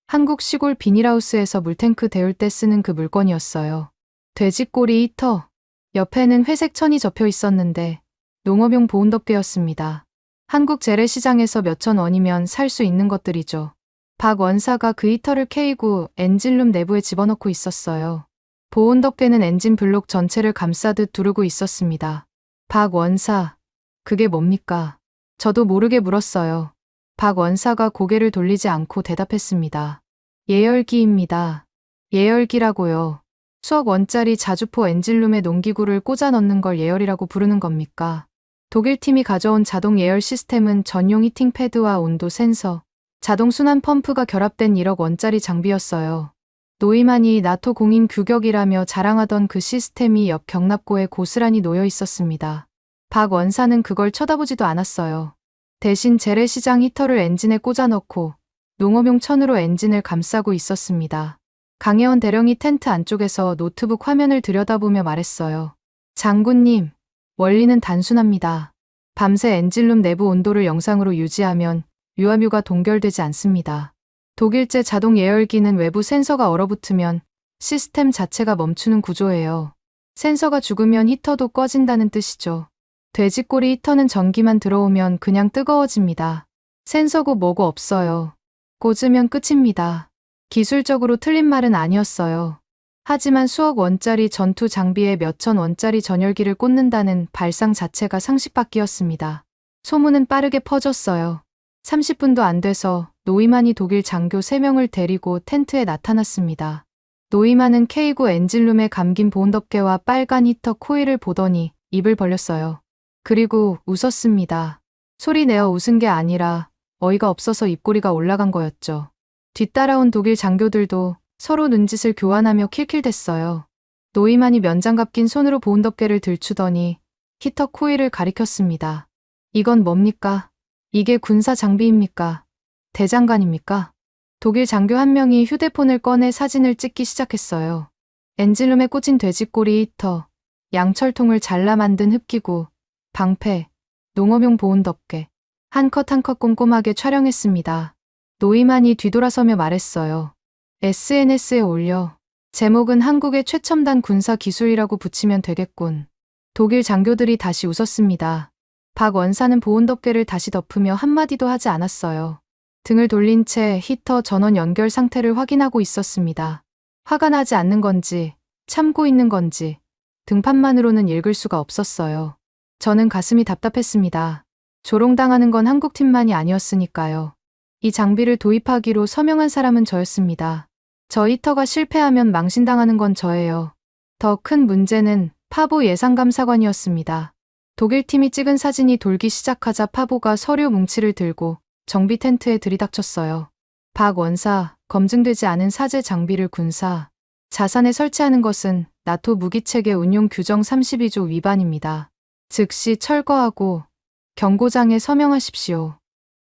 한국 시골 비닐하우스에서 물탱크 데울 때 쓰는 그 물건이었어요. 돼지꼬리 히터. 옆에는 회색 천이 접혀 있었는데 농업용 보온덮개였습니다. 한국 재래시장에서 몇천 원이면 살 수 있는 것들이죠. 박 원사가 그 히터를 K9 엔진룸 내부에 집어넣고 있었어요. 보온덮개는 엔진 블록 전체를 감싸듯 두르고 있었습니다. 박 원사, 그게 뭡니까? 저도 모르게 물었어요. 박 원사가 고개를 돌리지 않고 대답했습니다. 예열기입니다. 예열기라고요. 수억 원짜리 자주포 엔진룸에 농기구를 꽂아 넣는 걸 예열이라고 부르는 겁니까? 독일 팀이 가져온 자동 예열 시스템은 전용 히팅 패드와 온도 센서, 자동 순환 펌프가 결합된 1억 원짜리 장비였어요. 노이만이 나토 공인 규격이라며 자랑하던 그 시스템이 옆 경납고에 고스란히 놓여 있었습니다. 박 원사는 그걸 쳐다보지도 않았어요. 대신 재래시장 히터를 엔진에 꽂아 넣고 농업용 천으로 엔진을 감싸고 있었습니다. 강혜원 대령이 텐트 안쪽에서 노트북 화면을 들여다보며 말했어요. 장군님, 원리는 단순합니다. 밤새 엔진룸 내부 온도를 영상으로 유지하면 유압유가 동결되지 않습니다. 독일제 자동 예열기는 외부 센서가 얼어붙으면 시스템 자체가 멈추는 구조예요. 센서가 죽으면 히터도 꺼진다는 뜻이죠. 돼지꼬리 히터는 전기만 들어오면 그냥 뜨거워집니다. 센서고 뭐고 없어요. 꽂으면 끝입니다. 기술적으로 틀린 말은 아니었어요. 하지만 수억 원짜리 전투 장비에 몇천 원짜리 전열기를 꽂는다는 발상 자체가 상식 밖이었습니다. 소문은 빠르게 퍼졌어요. 30분도 안 돼서 노이만이 독일 장교 3명을 데리고 텐트에 나타났습니다. 노이만은 K9 엔진룸에 감긴 보온덮개와 빨간 히터 코일을 보더니 입을 벌렸어요. 그리고 웃었습니다. 소리 내어 웃은 게 아니라 어이가 없어서 입꼬리가 올라간 거였죠. 뒤따라온 독일 장교들도 서로 눈짓을 교환하며 킬킬댔어요. 노이만이 면장갑 낀 손으로 보온덮개를 들추더니 히터 코일을 가리켰습니다. 이건 뭡니까? 이게 군사 장비입니까? 대장관입니까? 독일 장교 한 명이 휴대폰을 꺼내 사진을 찍기 시작했어요. 엔진룸에 꽂힌 돼지꼬리 히터, 양철통을 잘라 만든 흡기구, 방패, 농업용 보온덮개. 한 컷 한 컷 꼼꼼하게 촬영했습니다. 노이만이 뒤돌아서며 말했어요. SNS에 올려. 제목은 한국의 최첨단 군사 기술이라고 붙이면 되겠군. 독일 장교들이 다시 웃었습니다. 박 원사는 보온 덮개를 다시 덮으며 한마디도 하지 않았어요. 등을 돌린 채 히터 전원 연결 상태를 확인하고 있었습니다. 화가 나지 않는 건지, 참고 있는 건지, 등판만으로는 읽을 수가 없었어요. 저는 가슴이 답답했습니다. 조롱당하는 건 한국팀만이 아니었으니까요. 이 장비를 도입하기로 서명한 사람은 저였습니다. 저 히터가 실패하면 망신당하는 건 저예요. 더 큰 문제는 파보 예상감사관이었습니다. 독일팀이 찍은 사진이 돌기 시작하자 파보가 서류 뭉치를 들고 정비 텐트에 들이닥쳤어요. 박 원사, 검증되지 않은 사제 장비를 군사 자산에 설치하는 것은 나토 무기체계 운용 규정 32조 위반입니다. 즉시 철거하고 경고장에 서명하십시오.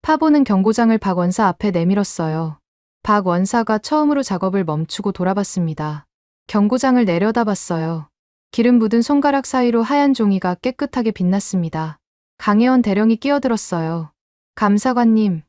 파보는 경고장을 박 원사 앞에 내밀었어요. 박 원사가 처음으로 작업을 멈추고 돌아봤습니다. 경고장을 내려다봤어요. 기름 묻은 손가락 사이로 하얀 종이가 깨끗하게 빛났습니다. 강혜원 대령이 끼어들었어요. 감사관님,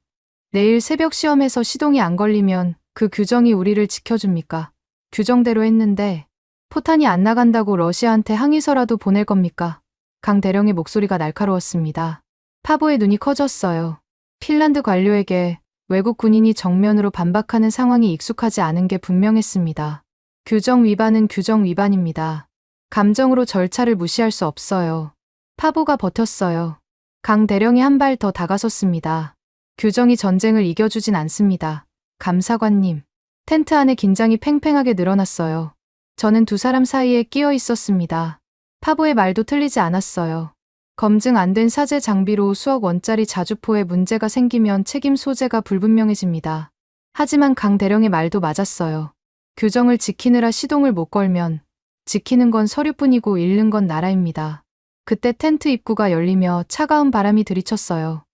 내일 새벽 시험에서 시동이 안 걸리면 그 규정이 우리를 지켜줍니까? 규정대로 했는데 포탄이 안 나간다고 러시아한테 항의서라도 보낼 겁니까? 강 대령의 목소리가 날카로웠습니다. 파보의 눈이 커졌어요. 핀란드 관료에게 외국 군인이 정면으로 반박하는 상황이 익숙하지 않은 게 분명했습니다. 규정 위반은 규정 위반입니다. 감정으로 절차를 무시할 수 없어요. 파보가 버텼어요. 강 대령이 한 발 더 다가섰습니다. 규정이 전쟁을 이겨주진 않습니다. 감사관님. 텐트 안에 긴장이 팽팽하게 늘어났어요. 저는 두 사람 사이에 끼어 있었습니다. 파보의 말도 틀리지 않았어요. 검증 안 된 사제 장비로 수억 원짜리 자주포에 문제가 생기면 책임 소재가 불분명해집니다. 하지만 강 대령의 말도 맞았어요. 규정을 지키느라 시동을 못 걸면 지키는 건 서류뿐이고 잃는 건 나라입니다. 그때 텐트 입구가 열리며 차가운 바람이 들이쳤어요.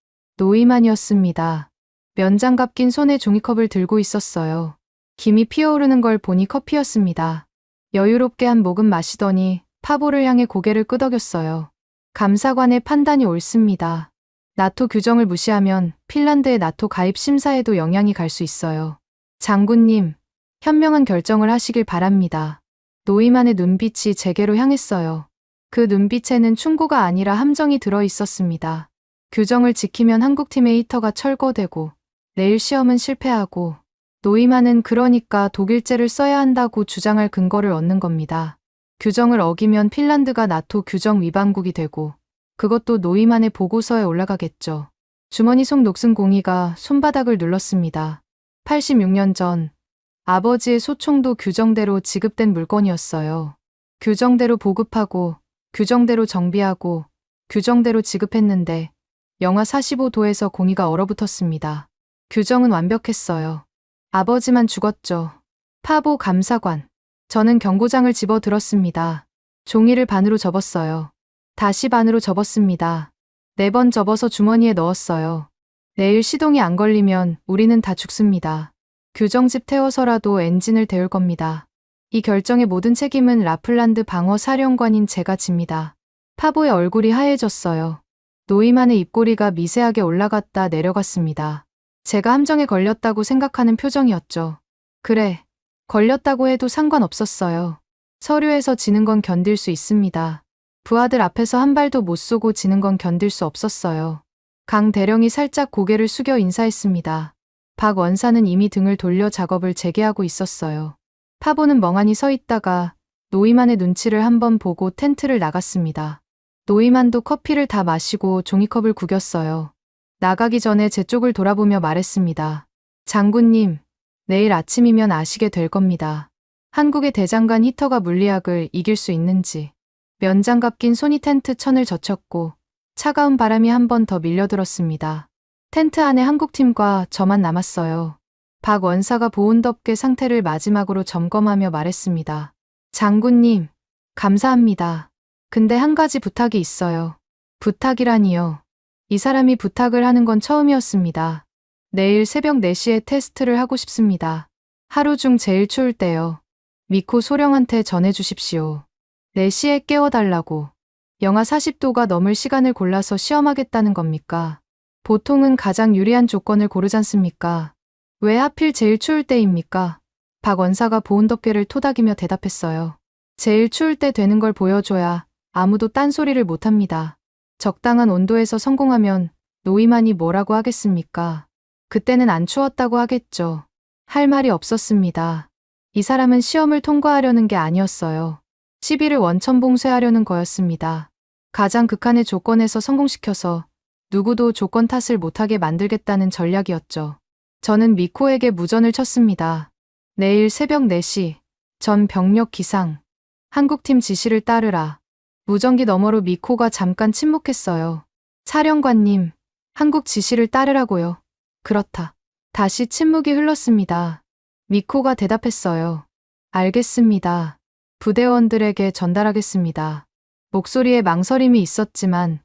노이만이었습니다. 면장갑 낀 손에 종이컵을 들고 있었어요. 김이 피어오르는 걸 보니 커피였습니다. 여유롭게 한 모금 마시더니 파보를 향해 고개를 끄덕였어요. 감사관의 판단이 옳습니다. 나토 규정을 무시하면 핀란드의 나토 가입 심사에도 영향이 갈 수 있어요. 장군님, 현명한 결정을 하시길 바랍니다. 노이만의 눈빛이 제게로 향했어요. 그 눈빛에는 충고가 아니라 함정이 들어 있었습니다. 규정을 지키면 한국팀의 히터가 철거되고 내일 시험은 실패하고 노이만은 그러니까 독일제를 써야 한다고 주장할 근거를 얻는 겁니다. 규정을 어기면 핀란드가 나토 규정 위반국이 되고 그것도 노이만의 보고서에 올라가겠죠. 주머니 속 녹슨 공이가 손바닥을 눌렀습니다. 86년 전 아버지의 소총도 규정대로 지급된 물건이었어요. 규정대로 보급하고 규정대로 정비하고 규정대로 지급했는데 영하 45도에서 공이가 얼어붙었습니다. 규정은 완벽했어요. 아버지만 죽었죠. 파보 감사관. 저는 경고장을 집어 들었습니다. 종이를 반으로 접었어요. 다시 반으로 접었습니다. 4번 접어서 주머니에 넣었어요. 내일 시동이 안 걸리면 우리는 다 죽습니다. 규정집 태워서라도 엔진을 데울 겁니다. 이 결정의 모든 책임은 라플란드 방어 사령관인 제가 집니다. 파보의 얼굴이 하얘졌어요. 노이만의 입꼬리가 미세하게 올라갔다 내려갔습니다. 제가 함정에 걸렸다고 생각하는 표정이었죠. 그래, 걸렸다고 해도 상관없었어요. 서류에서 지는 건 견딜 수 있습니다. 부하들 앞에서 한 발도 못 쏘고 지는 건 견딜 수 없었어요. 강 대령이 살짝 고개를 숙여 인사했습니다. 박 원사는 이미 등을 돌려 작업을 재개하고 있었어요. 파보는 멍하니 서 있다가 노이만의 눈치를 한번 보고 텐트를 나갔습니다. 노이만도 커피를 다 마시고 종이컵을 구겼어요. 나가기 전에 제 쪽을 돌아보며 말했습니다. 장군님, 내일 아침이면 아시게 될 겁니다. 한국의 대장간 히터가 물리학을 이길 수 있는지. 면장갑 낀 손이 텐트 천을 젖혔고 차가운 바람이 한 번 더 밀려들었습니다. 텐트 안에 한국팀과 저만 남았어요. 박 원사가 보온 덮개 상태를 마지막으로 점검하며 말했습니다. 장군님, 감사합니다. 근데 한 가지 부탁이 있어요. 부탁이라니요. 이 사람이 부탁을 하는 건 처음이었습니다. 내일 새벽 4시에 테스트를 하고 싶습니다. 하루 중 제일 추울 때요. 미코 소령한테 전해주십시오. 4시에 깨워달라고. 영하 40도가 넘을 시간을 골라서 시험하겠다는 겁니까? 보통은 가장 유리한 조건을 고르잖습니까? 왜 하필 제일 추울 때입니까? 박 원사가 보온 덮개를 토닥이며 대답했어요. 제일 추울 때 되는 걸 보여줘야 아무도 딴소리를 못합니다. 적당한 온도에서 성공하면 노이만이 뭐라고 하겠습니까? 그때는 안 추웠다고 하겠죠. 할 말이 없었습니다. 이 사람은 시험을 통과하려는 게 아니었어요. 시비를 원천봉쇄하려는 거였습니다. 가장 극한의 조건에서 성공시켜서 누구도 조건 탓을 못하게 만들겠다는 전략이었죠. 저는 미코에게 무전을 쳤습니다. 내일 새벽 4시, 전 병력 기상, 한국팀 지시를 따르라. 무전기 너머로 미코가 잠깐 침묵했어요. 사령관님, 한국 지시를 따르라고요. 그렇다. 다시 침묵이 흘렀습니다. 미코가 대답했어요. 알겠습니다. 부대원들에게 전달하겠습니다. 목소리에 망설임이 있었지만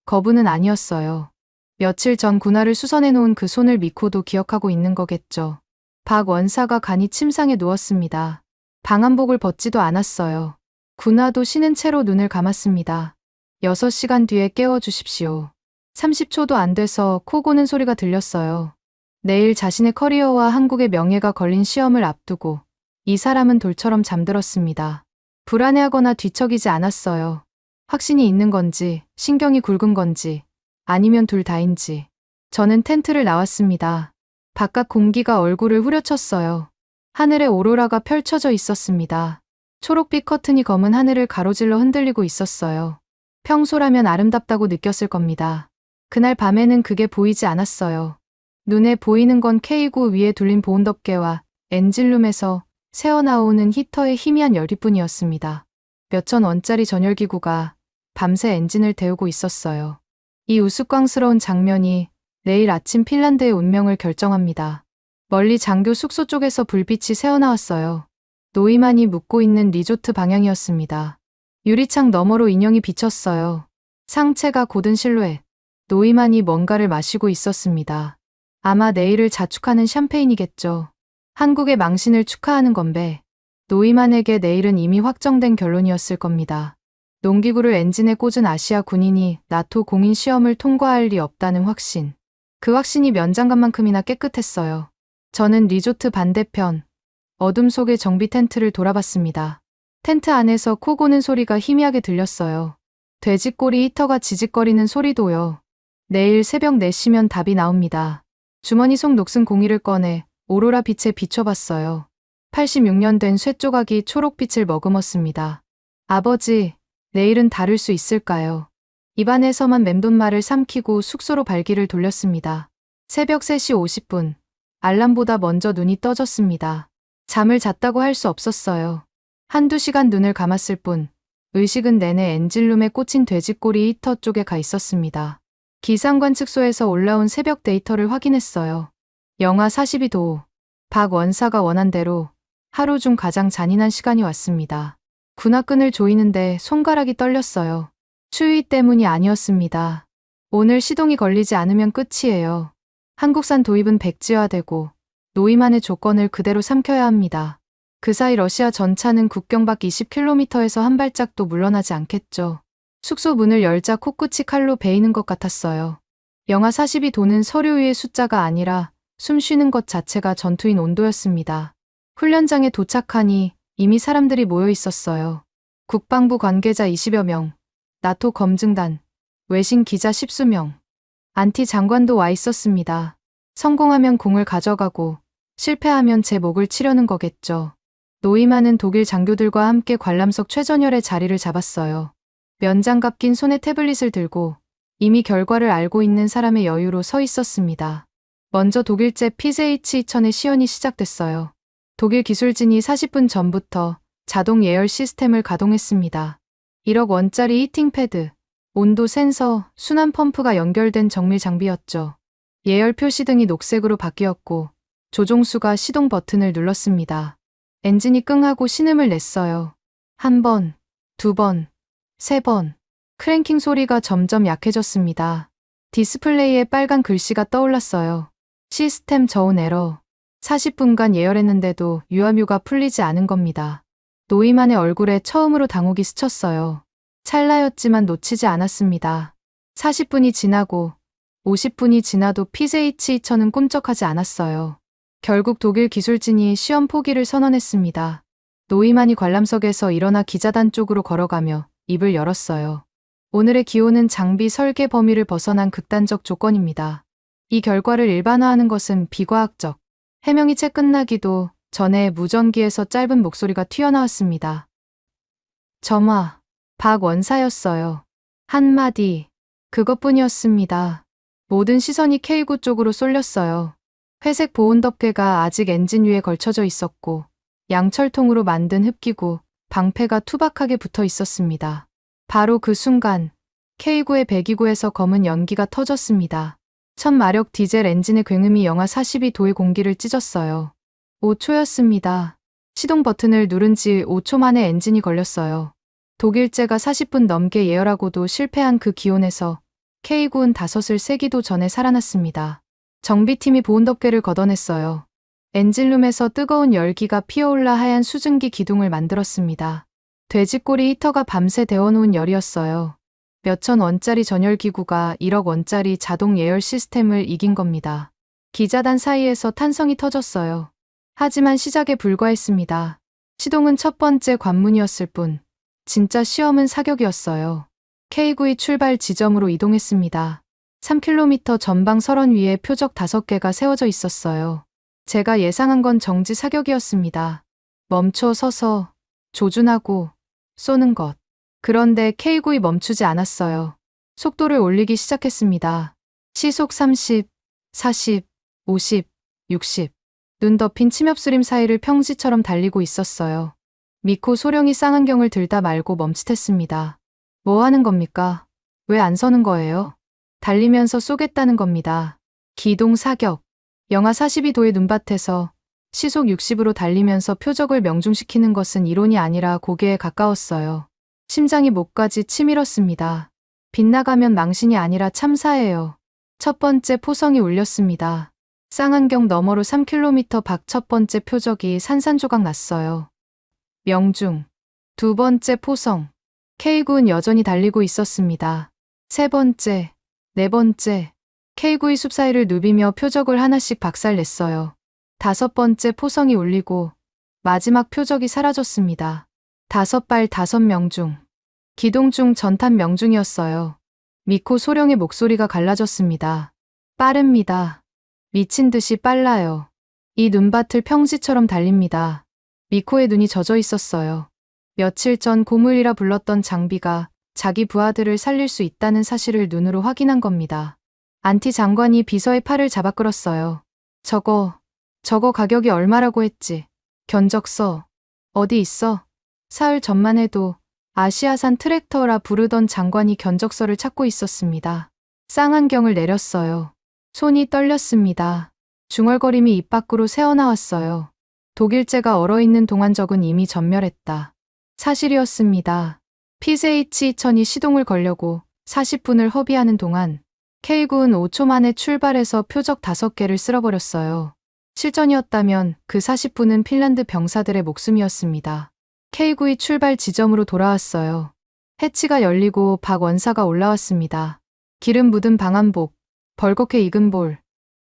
거부는 아니었어요. 며칠 전 군화를 수선해 놓은 그 손을 미코도 기억하고 있는 거겠죠. 박 원사가 간이 침상에 누웠습니다. 방한복을 벗지도 않았어요. 군화도 쉬는 채로 눈을 감았습니다. 6시간 뒤에 깨워주십시오. 30초도 안 돼서 코 고는 소리가 들렸어요. 내일 자신의 커리어와 한국의 명예가 걸린 시험을 앞두고 이 사람은 돌처럼 잠들었습니다. 불안해하거나 뒤척이지 않았어요. 확신이 있는 건지, 신경이 굵은 건지, 아니면 둘 다인지. 저는 텐트를 나왔습니다. 바깥 공기가 얼굴을 후려쳤어요. 하늘에 오로라가 펼쳐져 있었습니다. 초록빛 커튼이 검은 하늘을 가로질러 흔들리고 있었어요. 평소라면 아름답다고 느꼈을 겁니다. 그날 밤에는 그게 보이지 않았어요. 눈에 보이는 건 K9 위에 둘린 보온덮개와 엔진룸에서 새어나오는 히터의 희미한 열기뿐이었습니다. 몇천 원짜리 전열기구가 밤새 엔진을 데우고 있었어요. 이 우스꽝스러운 장면이 내일 아침 핀란드의 운명을 결정합니다. 멀리 장교 숙소 쪽에서 불빛이 새어나왔어요. 노이만이 묵고 있는 리조트 방향이었습니다. 유리창 너머로 인형이 비쳤어요. 상체가 곧은 실루엣. 노이만이 뭔가를 마시고 있었습니다. 아마 내일을 자축하는 샴페인이겠죠. 한국의 망신을 축하하는 건배. 노이만에게 내일은 이미 확정된 결론이었을 겁니다. 농기구를 엔진에 꽂은 아시아 군인이 나토 공인 시험을 통과할 리 없다는 확신. 그 확신이 면장갑만큼이나 깨끗했어요. 저는 리조트 반대편, 어둠 속의 정비 텐트를 돌아봤습니다. 텐트 안에서 코 고는 소리가 희미하게 들렸어요. 돼지꼬리 히터가 지직거리는 소리도요. 내일 새벽 4시면 답이 나옵니다. 주머니 속 녹슨 공이를 꺼내 오로라 빛에 비춰봤어요. 86년 된 쇠조각이 초록빛을 머금었습니다. 아버지, 내일은 다를 수 있을까요? 입안에서만 맴돈 말을 삼키고 숙소로 발길을 돌렸습니다. 새벽 3시 50분. 알람보다 먼저 눈이 떠졌습니다. 잠을 잤다고 할 수 없었어요. 한두 시간 눈을 감았을 뿐 의식은 내내 엔진룸에 꽂힌 돼지꼬리 히터 쪽에 가 있었습니다. 기상관측소에서 올라온 새벽 데이터를 확인했어요. 영하 42도. 박 원사가 원한 대로 하루 중 가장 잔인한 시간이 왔습니다. 군화끈을 조이는데 손가락이 떨렸어요. 추위 때문이 아니었습니다. 오늘 시동이 걸리지 않으면 끝이에요. 한국산 도입은 백지화되고 노이만의 조건을 그대로 삼켜야 합니다. 그 사이 러시아 전차는 국경 밖 20km에서 한 발짝도 물러나지 않겠죠. 숙소 문을 열자 코끝이 칼로 베이는 것 같았어요. 영하 42도는 서류 위의 숫자가 아니라 숨 쉬는 것 자체가 전투인 온도였습니다. 훈련장에 도착하니 이미 사람들이 모여 있었어요. 국방부 관계자 20여 명, 나토 검증단, 외신 기자 10수명, 안티 장관도 와 있었습니다. 성공하면 공을 가져가고 실패하면 제 목을 치려는 거겠죠. 노이만은 독일 장교들과 함께 관람석 최전열의 자리를 잡았어요. 면장갑 낀 손에 태블릿을 들고 이미 결과를 알고 있는 사람의 여유로 서 있었습니다. 먼저 독일제 PZH-2000의 시연이 시작됐어요. 독일 기술진이 40분 전부터 자동 예열 시스템을 가동했습니다. 1억 원짜리 히팅 패드, 온도 센서, 순환 펌프가 연결된 정밀 장비였죠. 예열 표시 등이 녹색으로 바뀌었고 조종수가 시동 버튼을 눌렀습니다. 엔진이 끙하고 신음을 냈어요. 한 번, 두 번, 세 번. 크랭킹 소리가 점점 약해졌습니다. 디스플레이에 빨간 글씨가 떠올랐어요. 시스템 저온 에러. 40분간 예열했는데도 유압유가 풀리지 않은 겁니다. 노이만의 얼굴에 처음으로 당혹이 스쳤어요. 찰나였지만 놓치지 않았습니다. 40분이 지나고 50분이 지나도 PZH-2000은 꿈쩍하지 않았어요. 결국 독일 기술진이 시험 포기를 선언했습니다. 노이만이 관람석에서 일어나 기자단 쪽으로 걸어가며 입을 열었어요. 오늘의 기호는 장비 설계 범위를 벗어난 극단적 조건입니다. 이 결과를 일반화하는 것은 비과학적. 해명이 채 끝나기도 전에 무전기에서 짧은 목소리가 튀어나왔습니다. 점화. 박원사였어요. 한마디. 그것뿐이었습니다. 모든 시선이 K9 쪽으로 쏠렸어요. 회색 보온 덮개가 아직 엔진 위에 걸쳐져 있었고 양철통으로 만든 흡기구, 방패가 투박하게 붙어 있었습니다. 바로 그 순간 K9의 배기구에서 검은 연기가 터졌습니다. 1000마력 디젤 엔진의 굉음이 영하 42도의 공기를 찢었어요. 5초였습니다. 시동 버튼을 누른 지 5초 만에 엔진이 걸렸어요. 독일제가 40분 넘게 예열하고도 실패한 그 기온에서 K9는 5을 세기도 전에 살아났습니다. 정비팀이 보온덮개를 걷어냈어요. 엔진룸에서 뜨거운 열기가 피어올라 하얀 수증기 기둥을 만들었습니다. 돼지꼬리 히터가 밤새 데워놓은 열이었어요. 몇천 원짜리 전열기구가 1억 원짜리 자동 예열 시스템을 이긴 겁니다. 기자단 사이에서 탄성이 터졌어요. 하지만 시작에 불과했습니다. 시동은 첫 번째 관문이었을 뿐, 진짜 시험은 사격이었어요. K9의 출발 지점으로 이동했습니다. 3km 전방 설원 위에 표적 5개가 세워져 있었어요. 제가 예상한 건 정지 사격이었습니다. 멈춰 서서 조준하고 쏘는 것. 그런데 K9이 멈추지 않았어요. 속도를 올리기 시작했습니다. 시속 30, 40, 50, 60. 눈 덮인 침엽수림 사이를 평지처럼 달리고 있었어요. 미코 소령이 쌍안경을 들다 말고 멈칫했습니다. 뭐 하는 겁니까? 왜 안 서는 거예요? 달리면서 쏘겠다는 겁니다. 기동 사격. 영하 42도의 눈밭에서 시속 60으로 달리면서 표적을 명중시키는 것은 이론이 아니라 고개에 가까웠어요. 심장이 목까지 치밀었습니다. 빗나가면 망신이 아니라 참사예요. 첫 번째 포성이 울렸습니다. 쌍안경 너머로 3km 밖 첫 번째 표적이 산산조각 났어요. 명중. 두 번째 포성. K9는 여전히 달리고 있었습니다. 세 번째, 네 번째. K9의 숲 사이를 누비며 표적을 하나씩 박살냈어요. 다섯 번째 포성이 울리고 마지막 표적이 사라졌습니다. 5발 5명중. 기동 중 전탄 명중이었어요. 미코 소령의 목소리가 갈라졌습니다. 빠릅니다. 미친 듯이 빨라요. 이 눈밭을 평지처럼 달립니다. 미코의 눈이 젖어 있었어요. 며칠 전 고물이라 불렀던 장비가 자기 부하들을 살릴 수 있다는 사실을 눈으로 확인한 겁니다. 안티 장관이 비서의 팔을 잡아 끌었어요. 저거 가격이 얼마라고 했지? 견적서. 어디 있어? 사흘 전만 해도 아시아산 트랙터라 부르던 장관이 견적서를 찾고 있었습니다. 쌍안경을 내렸어요. 손이 떨렸습니다. 중얼거림이 입 밖으로 새어나왔어요. 독일제가 얼어있는 동안 적은 이미 전멸했다. 사실이었습니다. PZH-2000이 시동을 걸려고 40분을 허비하는 동안 K9는 5초 만에 출발해서 표적 5개를 쓸어버렸어요. 실전이었다면 그 40분은 핀란드 병사들의 목숨이었습니다. K9의 출발 지점으로 돌아왔어요. 해치가 열리고 박 원사가 올라왔습니다. 기름 묻은 방한복, 벌겋게 익은 볼.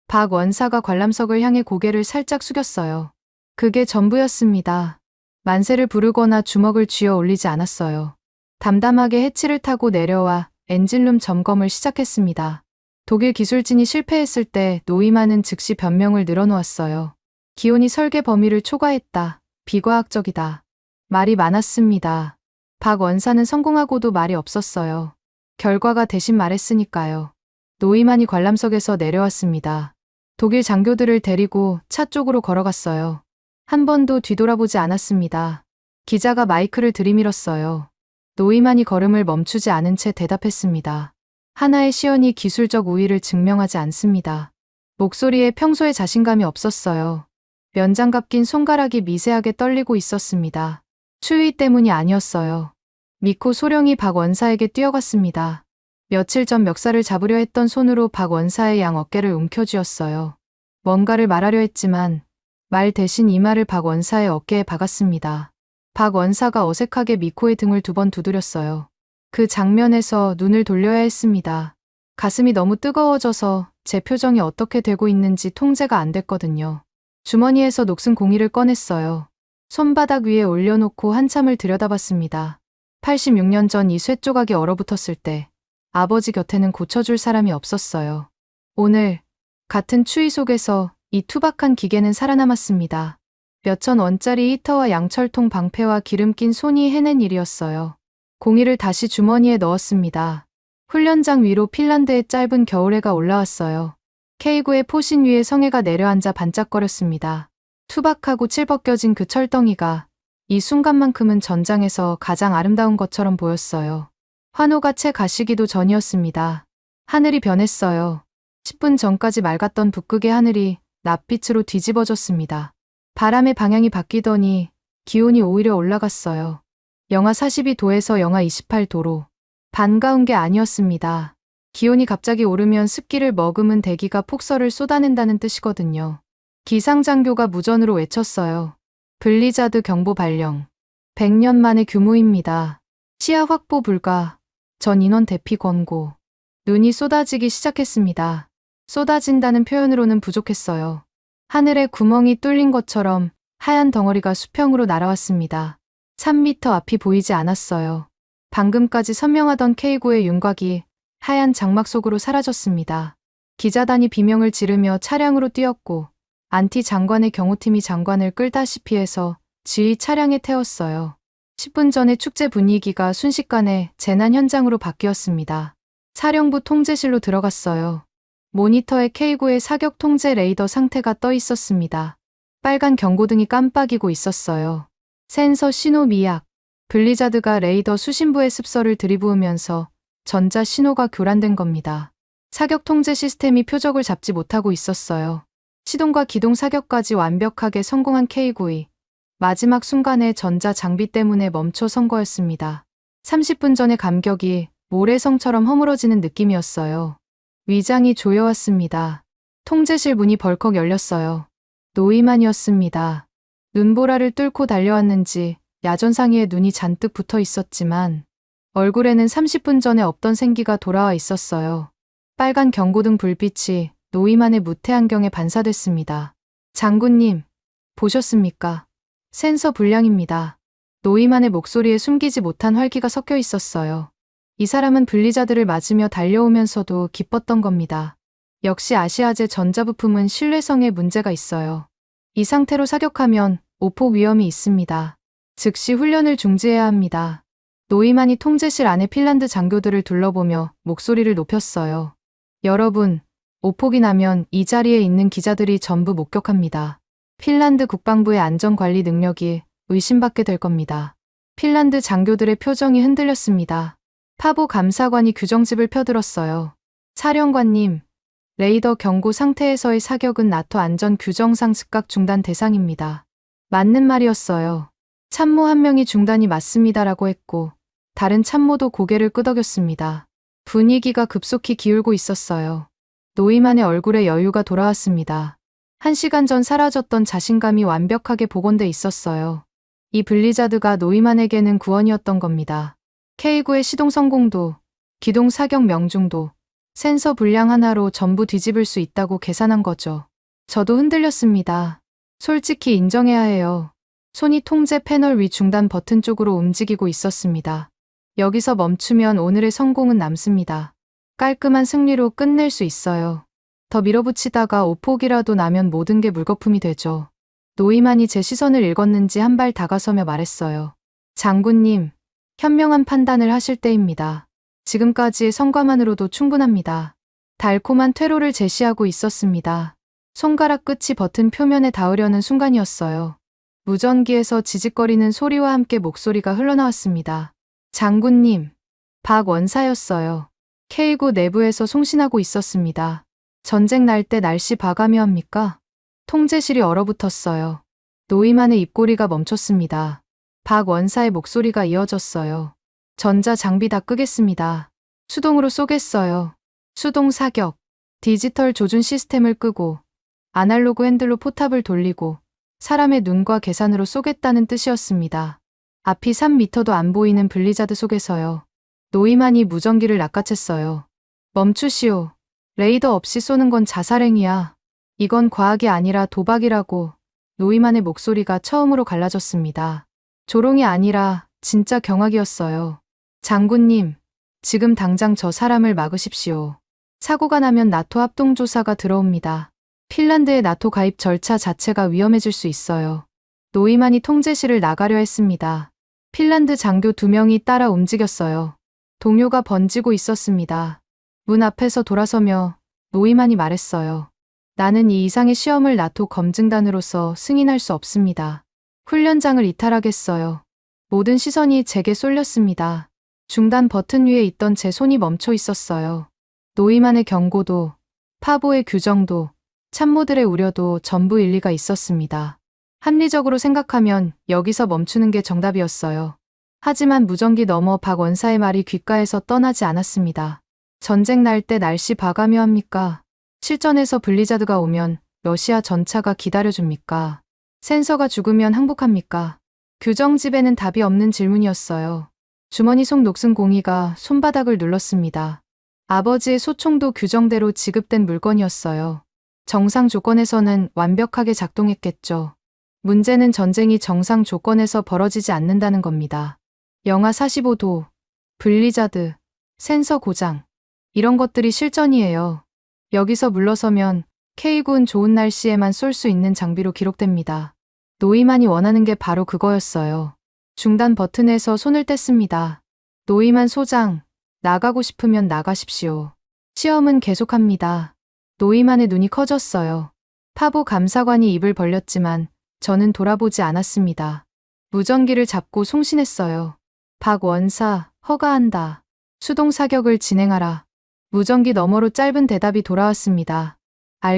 박 원사가 관람석을 향해 고개를 살짝 숙였어요. 그게 전부였습니다. 만세를 부르거나 주먹을 쥐어 올리지 않았어요. 담담하게 해치를 타고 내려와 엔진룸 점검을 시작했습니다. 독일 기술진이 실패했을 때 노이만은 즉시 변명을 늘어놓았어요. 기온이 설계 범위를 초과했다. 비과학적이다. 말이 많았습니다. 박 원사는 성공하고도 말이 없었어요. 결과가 대신 말했으니까요. 노이만이 관람석에서 내려왔습니다. 독일 장교들을 데리고 차 쪽으로 걸어갔어요. 한 번도 뒤돌아보지 않았습니다. 기자가 마이크를 들이밀었어요. 노이만이 걸음을 멈추지 않은 채 대답했습니다. 하나의 시연이 기술적 우위를 증명하지 않습니다. 목소리에 평소에 자신감이 없었어요. 면장갑 낀 손가락이 미세하게 떨리고 있었습니다. 추위 때문이 아니었어요. 미코 소령이 박 원사에게 뛰어갔습니다. 며칠 전 멱살을 잡으려 했던 손으로 박 원사의 양 어깨를 움켜쥐었어요. 뭔가를 말하려 했지만 말 대신 이마를 박 원사의 어깨에 박았습니다. 박 원사가 어색하게 미코의 등을 2번 두드렸어요. 그 장면에서 눈을 돌려야 했습니다. 가슴이 너무 뜨거워져서 제 표정이 어떻게 되고 있는지 통제가 안 됐거든요. 주머니에서 녹슨 공이를 꺼냈어요. 손바닥 위에 올려놓고 한참을 들여다봤습니다. 86년 전 이 쇠조각이 얼어붙었을 때 아버지 곁에는 고쳐줄 사람이 없었어요. 오늘 같은 추위 속에서 이 투박한 기계는 살아남았습니다. 몇천 원짜리 히터와 양철통 방패와 기름 낀 손이 해낸 일이었어요. 공이를 다시 주머니에 넣었습니다. 훈련장 위로 핀란드의 짧은 겨울해가 올라왔어요. K9의 포신 위에 성해가 내려앉아 반짝거렸습니다. 투박하고 칠벗겨진 그 철덩이가 이 순간만큼은 전장에서 가장 아름다운 것처럼 보였어요. 환호가 채 가시기도 전이었습니다. 하늘이 변했어요. 10분 전까지 맑았던 북극의 하늘이 낯빛으로 뒤집어졌습니다. 바람의 방향이 바뀌더니 기온이 오히려 올라갔어요. 영하 42도에서 영하 28도로. 반가운 게 아니었습니다. 기온이 갑자기 오르면 습기를 머금은 대기가 폭설을 쏟아낸다는 뜻이거든요. 기상장교가 무전으로 외쳤어요. 블리자드 경보 발령. 100년 만의 규모입니다. 시야 확보 불가. 전 인원 대피 권고. 눈이 쏟아지기 시작했습니다. 쏟아진다는 표현으로는 부족했어요. 하늘에 구멍이 뚫린 것처럼 하얀 덩어리가 수평으로 날아왔습니다. 3미터 앞이 보이지 않았어요. 방금까지 선명하던 K9의 윤곽이 하얀 장막 속으로 사라졌습니다. 기자단이 비명을 지르며 차량으로 뛰었고 안티 장관의 경호팀이 장관을 끌다시피 해서 지휘 차량에 태웠어요. 10분 전의 축제 분위기가 순식간에 재난 현장으로 바뀌었습니다. 사령부 통제실로 들어갔어요. 모니터에 K9의 사격 통제 레이더 상태가 떠 있었습니다. 빨간 경고등이 깜빡이고 있었어요. 센서 신호 미약. 블리자드가 레이더 수신부의 습서를 들이부으면서 전자 신호가 교란된 겁니다. 사격 통제 시스템이 표적을 잡지 못하고 있었어요. 시동과 기동 사격까지 완벽하게 성공한 K9이 마지막 순간에 전자 장비 때문에 멈춰 선 거였습니다. 30분 전의 감격이 모래성처럼 허물어지는 느낌이었어요. 위장이 조여왔습니다. 통제실 문이 벌컥 열렸어요. 노이만이었습니다. 눈보라를 뚫고 달려왔는지 야전상의에 눈이 잔뜩 붙어 있었지만 얼굴에는 30분 전에 없던 생기가 돌아와 있었어요. 빨간 경고등 불빛이 노이만의 무태 안경에 반사됐습니다. 장군님, 보셨습니까? 센서 불량입니다. 노이만의 목소리에 숨기지 못한 활기가 섞여 있었어요. 이 사람은 블리자드를 맞으며 달려오면서도 기뻤던 겁니다. 역시 아시아제 전자부품은 신뢰성에 문제가 있어요. 이 상태로 사격하면 오폭 위험이 있습니다. 즉시 훈련을 중지해야 합니다. 노이만이 통제실 안의 핀란드 장교들을 둘러보며 목소리를 높였어요. 여러분, 오폭이 나면 이 자리에 있는 기자들이 전부 목격합니다. 핀란드 국방부의 안전관리 능력이 의심받게 될 겁니다. 핀란드 장교들의 표정이 흔들렸습니다. 파보 감사관이 규정집을 펴들었어요. 사령관님, 레이더 경고 상태에서의 사격은 나토 안전 규정상 즉각 중단 대상입니다. 맞는 말이었어요. 참모 한 명이 중단이 맞습니다라고 했고 다른 참모도 고개를 끄덕였습니다. 분위기가 급속히 기울고 있었어요. 노이만의 얼굴에 여유가 돌아왔습니다. 1시간 전 사라졌던 자신감이 완벽하게 복원돼 있었어요. 이 블리자드가 노이만에게는 구원이었던 겁니다. K9의 시동 성공도, 기동 사격 명중도, 센서 불량 하나로 전부 뒤집을 수 있다고 계산한 거죠. 저도 흔들렸습니다. 솔직히 인정해야 해요. 손이 통제 패널 위 중단 버튼 쪽으로 움직이고 있었습니다. 여기서 멈추면 오늘의 성공은 남습니다. 깔끔한 승리로 끝낼 수 있어요. 더 밀어붙이다가 오폭이라도 나면 모든 게 물거품이 되죠. 노이만이 제 시선을 읽었는지 한 발 다가서며 말했어요. 장군님, 현명한 판단을 하실 때입니다. 지금까지의 성과만으로도 충분합니다. 달콤한 퇴로를 제시하고 있었습니다. 손가락 끝이 버튼 표면에 닿으려는 순간이었어요. 무전기에서 지직거리는 소리와 함께 목소리가 흘러나왔습니다. 장군님, 박 원사였어요. K9 내부에서 송신하고 있었습니다. 전쟁 날 때 날씨 봐가며 통제실이 얼어붙었어요. 노이만의 입꼬리가 멈췄습니다. 박 원사의 목소리가 이어졌어요. 전자 장비 다 끄겠습니다. 수동으로 쏘겠어요. 수동 사격. 디지털 조준 시스템을 끄고 아날로그 핸들로 포탑을 돌리고 사람의 눈과 계산으로 쏘겠다는 뜻이었습니다. 앞이 3미터도 안 보이는 블리자드 속에서요. 노이만이 무전기를 낚아챘어요. 멈추시오. 레이더 없이 쏘는 건 자살행위야. 이건 과학이 아니라 도박이라고. 노이만의 목소리가 처음으로 갈라졌습니다. 조롱이 아니라 진짜 경악이었어요. 장군님, 지금 당장 저 사람을 막으십시오. 사고가 나면 나토 합동조사가 들어옵니다. 핀란드의 나토 가입 절차 자체가 위험해질 수 있어요. 노이만이 통제실을 나가려 했습니다. 핀란드 장교 2명이 따라 움직였어요. 동요가 번지고 있었습니다. 문 앞에서 돌아서며 노이만이 말했어요. 나는 이 이상의 시험을 나토 검증단으로서 승인할 수 없습니다. 훈련장을 이탈하겠어요. 모든 시선이 제게 쏠렸습니다. 중단 버튼 위에 있던 제 손이 멈춰 있었어요. 노이만의 경고도, 파보의 규정도, 참모들의 우려도 전부 일리가 있었습니다. 합리적으로 생각하면 여기서 멈추는 게 정답이었어요. 하지만 무전기 너머 박 원사의 말이 귓가에서 떠나지 않았습니다. 전쟁 날 때 날씨 봐가며 실전에서 블리자드가 오면 러시아 전차가 기다려줍니까? 센서가 죽으면 항복합니까? 규정집에는 답이 없는 질문이었어요. 주머니 속 녹슨 공이가 손바닥을 눌렀습니다. 아버지의 소총도 규정대로 지급된 물건이었어요. 정상 조건에서는 완벽하게 작동했겠죠. 문제는 전쟁이 정상 조건에서 벌어지지 않는다는 겁니다. 영하 45도, 블리자드, 센서 고장, 이런 것들이 실전이에요. 여기서 물러서면 K군 좋은 날씨에만 쏠 수 있는 장비로 기록됩니다. 노이만이 원하는 게 바로 그거였어요. 중단 버튼에서 손을 뗐습니다. 노이만 소장, 나가고 싶으면 나가십시오. 시험은 계속합니다. 노이만의 눈이 커졌어요. 파보 감사관이 입을 벌렸지만 저는 돌아보지 않았습니다. 무전기를 잡고 송신했어요. 박 원사, 허가한다. 수동 사격을 진행하라. 무전기 너머로 짧은 대답이 돌아왔습니다.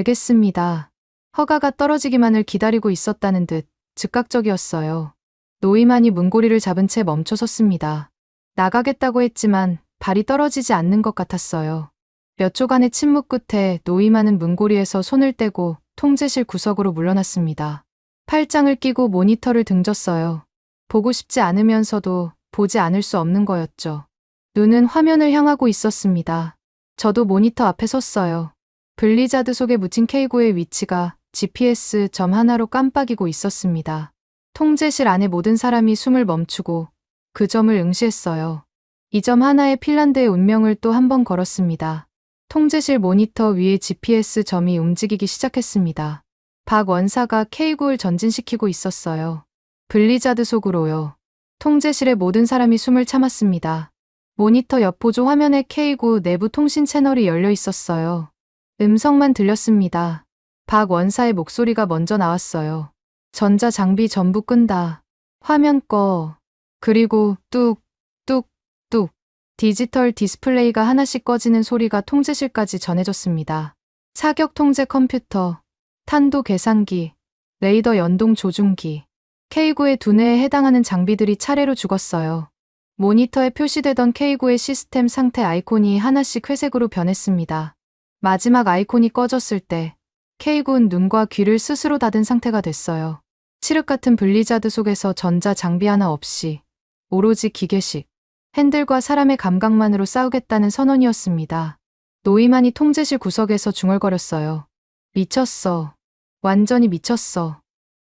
알겠습니다. 허가가 떨어지기만을 기다리고 있었다는 듯 즉각적이었어요. 노이만이 문고리를 잡은 채 멈춰섰습니다. 나가겠다고 했지만 발이 떨어지지 않는 것 같았어요. 몇 초간의 침묵 끝에 노이만은 문고리에서 손을 떼고 통제실 구석으로 물러났습니다. 팔짱을 끼고 모니터를 등졌어요. 보고 싶지 않으면서도 보지 않을 수 없는 거였죠. 눈은 화면을 향하고 있었습니다. 저도 모니터 앞에 섰어요. 블리자드 속에 묻힌 K9의 위치가 GPS 점 하나로 깜빡이고 있었습니다. 통제실 안에 모든 사람이 숨을 멈추고 그 점을 응시했어요. 이 점 하나에 핀란드의 운명을 또 한 번 걸었습니다. 통제실 모니터 위에 GPS 점이 움직이기 시작했습니다. 박 원사가 K9를 전진시키고 있었어요. 블리자드 속으로요. 통제실의 모든 사람이 숨을 참았습니다. 모니터 옆 보조 화면에 K9 내부 통신 채널이 열려 있었어요. 음성만 들렸습니다. 박 원사의 목소리가 먼저 나왔어요. 전자 장비 전부 끈다. 화면 꺼. 그리고 뚝, 뚝, 뚝. 디지털 디스플레이가 하나씩 꺼지는 소리가 통제실까지 전해졌습니다. 사격 통제 컴퓨터, 탄도 계산기, 레이더 연동 조준기, K9의 두뇌에 해당하는 장비들이 차례로 죽었어요. 모니터에 표시되던 K9의 시스템 상태 아이콘이 하나씩 회색으로 변했습니다. 마지막 아이콘이 꺼졌을 때 K9는 눈과 귀를 스스로 닫은 상태가 됐어요. 칠흑 같은 블리자드 속에서 전자 장비 하나 없이 오로지 기계식, 핸들과 사람의 감각만으로 싸우겠다는 선언이었습니다. 노이만이 통제실 구석에서 중얼거렸어요. 미쳤어. 완전히 미쳤어.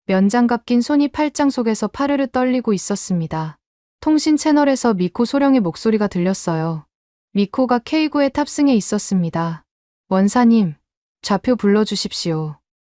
면장갑 낀 손이 팔짱 속에서 파르르 떨리고 있었습니다. 통신 채널에서 미코 소령의 목소리가 들렸어요. 미코가 K9에 탑승해 있었습니다. 원사님, 좌표 불러주십시오.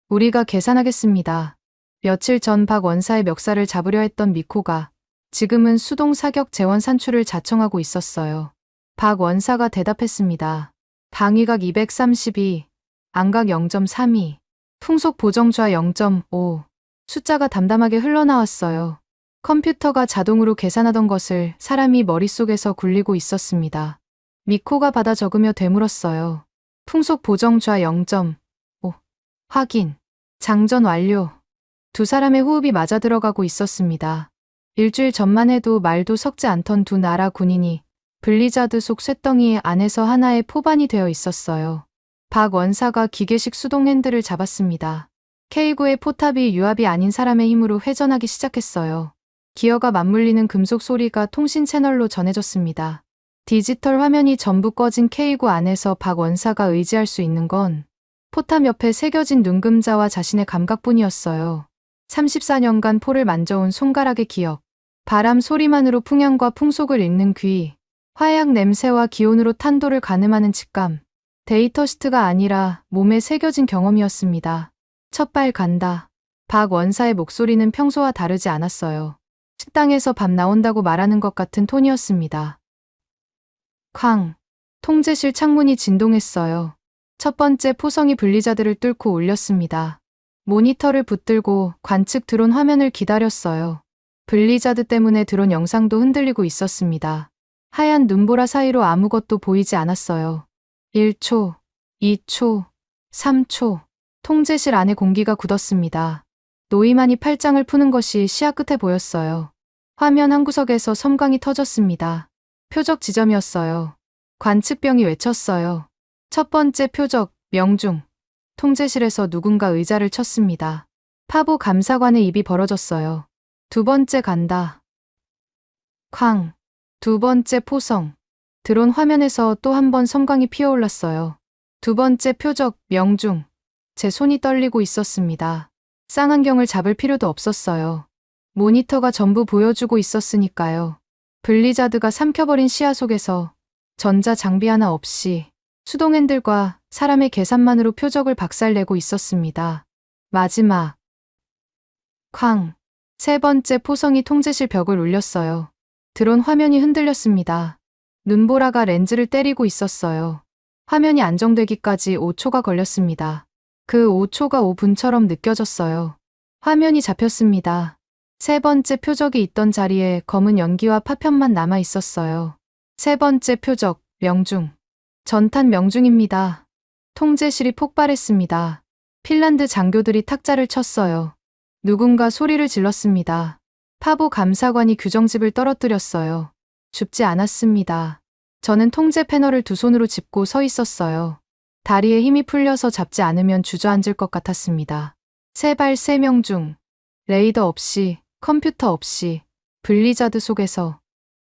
우리가 계산하겠습니다. 며칠 전 박 원사의 멱살을 잡으려 했던 미코가 지금은 수동 사격 재원 산출을 자청하고 있었어요. 박 원사가 대답했습니다. 방위각 232, 안각 0.32, 풍속 보정좌 0.5. 숫자가 담담하게 흘러나왔어요. 컴퓨터가 자동으로 계산하던 것을 사람이 머릿속에서 굴리고 있었습니다. 미코가 받아 적으며 되물었어요. 풍속 보정좌 0.5. 확인. 장전 완료. 두 사람의 호흡이 맞아 들어가고 있었습니다. 일주일 전만 해도 말도 섞지 않던 두 나라 군인이 블리자드 속 쇳덩이 안에서 하나의 포반이 되어 있었어요. 박 원사가 기계식 수동 핸들을 잡았습니다. K9의 포탑이 유압이 아닌 사람의 힘으로 회전하기 시작했어요. 기어가 맞물리는 금속 소리가 통신 채널로 전해졌습니다. 디지털 화면이 전부 꺼진 K9 안에서 박 원사가 의지할 수 있는 건 포탑 옆에 새겨진 눈금자와 자신의 감각뿐이었어요. 34년간 포를 만져온 손가락의 기억, 바람 소리만으로 풍향과 풍속을 읽는 귀, 화약 냄새와 기온으로 탄도를 가늠하는 직감. 데이터시트가 아니라 몸에 새겨진 경험이었습니다. 첫발 간다. 박 원사의 목소리는 평소와 다르지 않았어요. 식당에서 밥 나온다고 말하는 것 같은 톤이었습니다. 쾅. 통제실 창문이 진동했어요. 첫 번째 포성이 블리자드를 뚫고 울렸습니다. 모니터를 붙들고 관측 드론 화면을 기다렸어요. 블리자드 때문에 드론 영상도 흔들리고 있었습니다. 하얀 눈보라 사이로 아무것도 보이지 않았어요. 1초, 2초, 3초. 통제실 안에 공기가 굳었습니다. 노이만이 팔짱을 푸는 것이 시야 끝에 보였어요. 화면 한 구석에서 섬광이 터졌습니다. 표적 지점이었어요. 관측병이 외쳤어요. 첫 번째 표적, 명중. 통제실에서 누군가 의자를 쳤습니다. 파보 감사관의 입이 벌어졌어요. 두 번째 간다. 쾅. 두 번째 포성. 드론 화면에서 또 한 번 섬광이 피어올랐어요. 두 번째 표적, 명중. 제 손이 떨리고 있었습니다. 쌍안경을 잡을 필요도 없었어요. 모니터가 전부 보여주고 있었으니까요. 블리자드가 삼켜버린 시야 속에서 전자 장비 하나 없이 수동 핸들과 사람의 계산만으로 표적을 박살내고 있었습니다. 마지막. 쾅. 세 번째 포성이 통제실 벽을 울렸어요. 드론 화면이 흔들렸습니다. 눈보라가 렌즈를 때리고 있었어요. 화면이 안정되기까지 5초가 걸렸습니다. 그 5초가 5분처럼 느껴졌어요. 화면이 잡혔습니다. 세 번째 표적이 있던 자리에 검은 연기와 파편만 남아 있었어요. 세 번째 표적, 명중. 전탄 명중입니다. 통제실이 폭발했습니다. 핀란드 장교들이 탁자를 쳤어요. 누군가 소리를 질렀습니다. 파보 감사관이 규정집을 떨어뜨렸어요. 죽지 않았습니다. 저는 통제 패널을 두 손으로 짚고 서 있었어요. 다리에 힘이 풀려서 잡지 않으면 주저앉을 것 같았습니다. 세 발 세 명 중 레이더 없이, 컴퓨터 없이, 블리자드 속에서.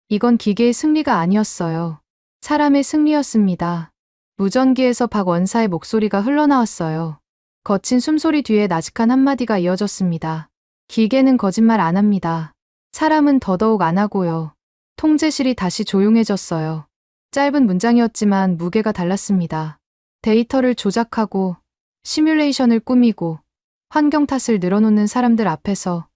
이건 기계의 승리가 아니었어요. 사람의 승리였습니다. 무전기에서 박 원사의 목소리가 흘러나왔어요. 거친 숨소리 뒤에 나직한 한마디가 이어졌습니다. 기계는 거짓말 안 합니다. 사람은 더더욱 안 하고요. 통제실이 다시 조용해졌어요. 짧은 문장이었지만 무게가 달랐습니다. 데이터를 조작하고 시뮬레이션을 꾸미고 환경 탓을 늘어놓는 사람들 앞에서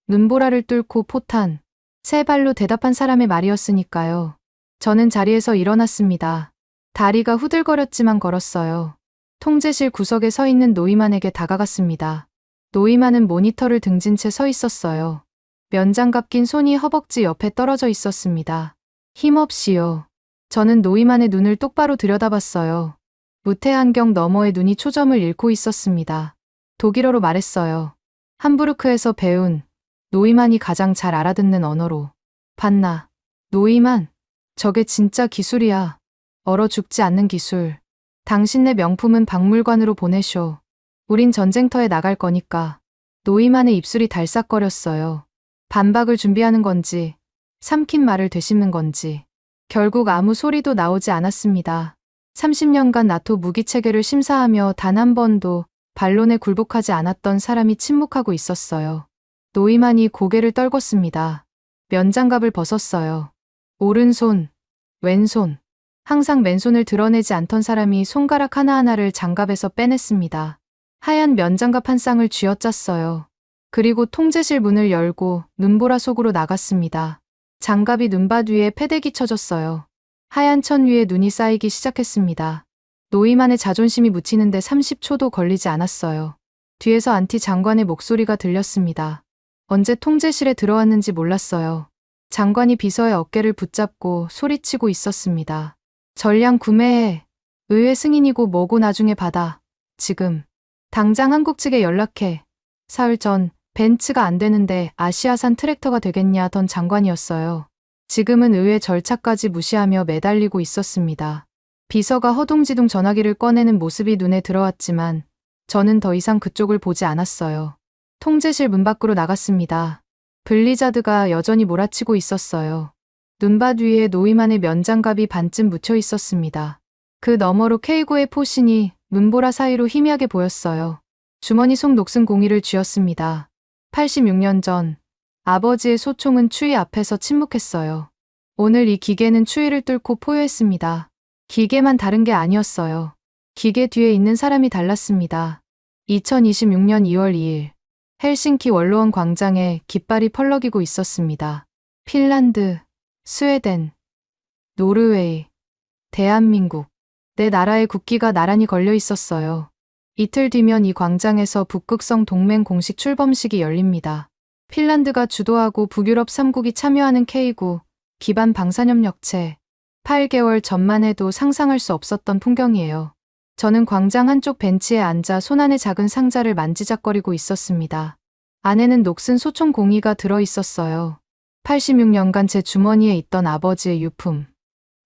눈보라를 뚫고 포탄, 세 발로 대답한 사람의 말이었으니까요. 저는 자리에서 일어났습니다. 다리가 후들거렸지만 걸었어요. 통제실 구석에 서 있는 노이만에게 다가갔습니다. 노이만은 모니터를 등진 채 서 있었어요. 면장갑 낀 손이 허벅지 옆에 떨어져 있었습니다. 힘없이요. 저는 노이만의 눈을 똑바로 들여다봤어요. 무태 안경 너머의 눈이 초점을 잃고 있었습니다. 독일어로 말했어요. 함부르크에서 배운 노이만이 가장 잘 알아듣는 언어로. 봤나? 노이만, 저게 진짜 기술이야. 얼어 죽지 않는 기술. 당신네 명품은 박물관으로 보내쇼. 우린 전쟁터에 나갈 거니까. 노이만의 입술이 달싹거렸어요. 반박을 준비하는 건지, 삼킨 말을 되씹는 건지. 결국 아무 소리도 나오지 않았습니다. 30년간 나토 무기 체계를 심사하며 단 한 번도 반론에 굴복하지 않았던 사람이 침묵하고 있었어요. 노이만이 고개를 떨궜습니다. 면장갑을 벗었어요. 오른손, 왼손. 항상 맨손을 드러내지 않던 사람이 손가락 하나하나를 장갑에서 빼냈습니다. 하얀 면장갑 한 쌍을 쥐어짰어요. 그리고 통제실 문을 열고 눈보라 속으로 나갔습니다. 장갑이 눈밭 위에 패대기 쳐졌어요. 하얀 천 위에 눈이 쌓이기 시작했습니다. 노이만의 자존심이 묻히는데 30초도 걸리지 않았어요. 뒤에서 안티 장관의 목소리가 들렸습니다. 언제 통제실에 들어왔는지 몰랐어요. 장관이 비서의 어깨를 붙잡고 소리치고 있었습니다. 전량 구매해. 의회 승인이고 뭐고 나중에 받아. 지금. 당장 한국 측에 연락해. 사흘 전 벤츠가 안 되는데 아시아산 트랙터가 되겠냐던 장관이었어요. 지금은 의회 절차까지 무시하며 매달리고 있었습니다. 비서가 허둥지둥 전화기를 꺼내는 모습이 눈에 들어왔지만 저는 더 이상 그쪽을 보지 않았어요. 통제실 문 밖으로 나갔습니다. 블리자드가 여전히 몰아치고 있었어요. 눈밭 위에 노이만의 면장갑이 반쯤 묻혀 있었습니다. 그 너머로 K9의 포신이 눈보라 사이로 희미하게 보였어요. 주머니 속 녹슨 공이를 쥐었습니다. 86년 전 아버지의 소총은 추위 앞에서 침묵했어요. 오늘 이 기계는 추위를 뚫고 포효했습니다. 기계만 다른 게 아니었어요. 기계 뒤에 있는 사람이 달랐습니다. 2026년 2월 2일 헬싱키 원로원 광장에 깃발이 펄럭이고 있었습니다. 핀란드, 스웨덴, 노르웨이, 대한민국, 네 나라의 국기가 나란히 걸려 있었어요. 이틀 뒤면 이 광장에서 북극성 동맹 공식 출범식이 열립니다. 핀란드가 주도하고 북유럽 3국이 참여하는 K9 기반 방산협력체 8개월 전만 해도 상상할 수 없었던 풍경이에요. 저는 광장 한쪽 벤치에 앉아 손안에 작은 상자를 만지작거리고 있었습니다. 안에는 녹슨 소총 공이가 들어 있었어요. 86년간 제 주머니에 있던 아버지의 유품.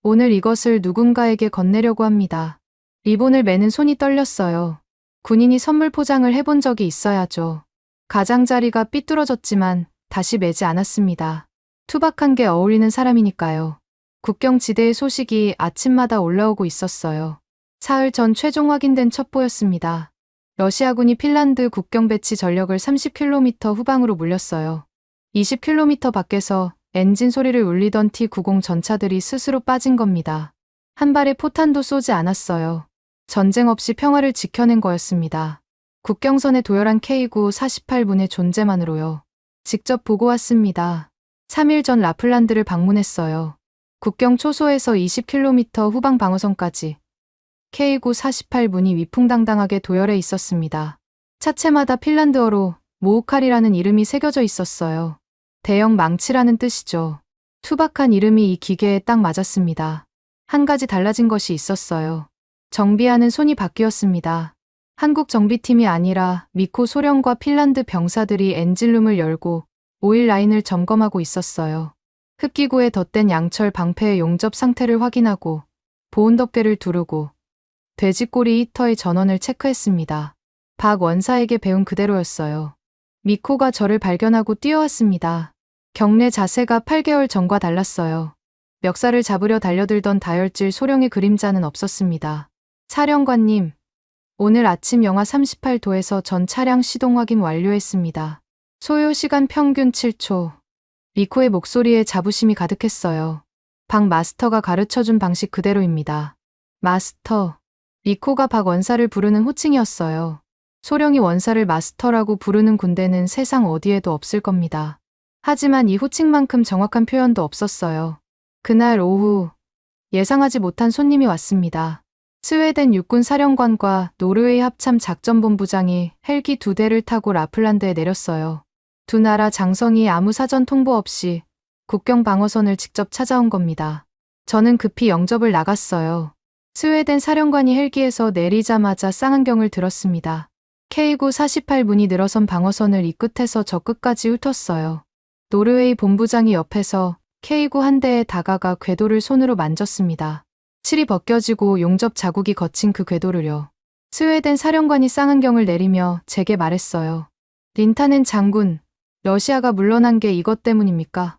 오늘 이것을 누군가에게 건네려고 합니다. 리본을 매는 손이 떨렸어요. 군인이 선물 포장을 해본 적이 있어야죠. 가장자리가 삐뚤어졌지만 다시 매지 않았습니다. 투박한 게 어울리는 사람이니까요. 국경지대의 소식이 아침마다 올라오고 있었어요. 사흘 전 최종 확인된 첩보였습니다. 러시아군이 핀란드 국경 배치 전력을 30km 후방으로 물렸어요. 20km 밖에서 엔진 소리를 울리던 T-90 전차들이 스스로 빠진 겁니다. 한 발의 포탄도 쏘지 않았어요. 전쟁 없이 평화를 지켜낸 거였습니다. 국경선에 도열한 K9 48분의 존재만으로요. 직접 보고 왔습니다. 3일 전 라플란드를 방문했어요. 국경 초소에서 20km 후방 방어선까지 K9 48분이 위풍당당하게 도열해 있었습니다. 차체마다 핀란드어로 모우칼이라는 이름이 새겨져 있었어요. 대형 망치라는 뜻이죠. 투박한 이름이 이 기계에 딱 맞았습니다. 한 가지 달라진 것이 있었어요. 정비하는 손이 바뀌었습니다. 한국 정비팀이 아니라 미코 소련과 핀란드 병사들이 엔진룸을 열고 오일 라인을 점검하고 있었어요. 흡기구에 덧댄 양철 방패의 용접 상태를 확인하고 보온 덮개를 두르고 돼지꼬리 히터의 전원을 체크했습니다. 박 원사에게 배운 그대로였어요. 미코가 저를 발견하고 뛰어왔습니다. 경례 자세가 8개월 전과 달랐어요. 멱살을 잡으려 달려들던 다혈질 소령의 그림자는 없었습니다. 사령관님, 오늘 아침 영하 38도에서 전 차량 시동 확인 완료했습니다. 소요 시간 평균 7초. 미코의 목소리에 자부심이 가득했어요. 박 마스터가 가르쳐준 방식 그대로입니다. 마스터. 미코가 박 원사를 부르는 호칭이었어요. 소령이 원사를 마스터라고 부르는 군대는 세상 어디에도 없을 겁니다. 하지만 이 호칭만큼 정확한 표현도 없었어요. 그날 오후 예상하지 못한 손님이 왔습니다. 스웨덴 육군 사령관과 노르웨이 합참 작전본부장이 헬기 2대를 타고 라플란드에 내렸어요. 두 나라 장성이 아무 사전 통보 없이 국경 방어선을 직접 찾아온 겁니다. 저는 급히 영접을 나갔어요. 스웨덴 사령관이 헬기에서 내리자마자 쌍안경을 들었습니다. K9 48분이 늘어선 방어선을 이 끝에서 저 끝까지 훑었어요. 노르웨이 본부장이 옆에서 K9 한 대에 다가가 궤도를 손으로 만졌습니다. 칠이 벗겨지고 용접 자국이 거친 그 궤도를요. 스웨덴 사령관이 쌍안경을 내리며 제게 말했어요. 린타넨 장군, 러시아가 물러난 게 이것 때문입니까?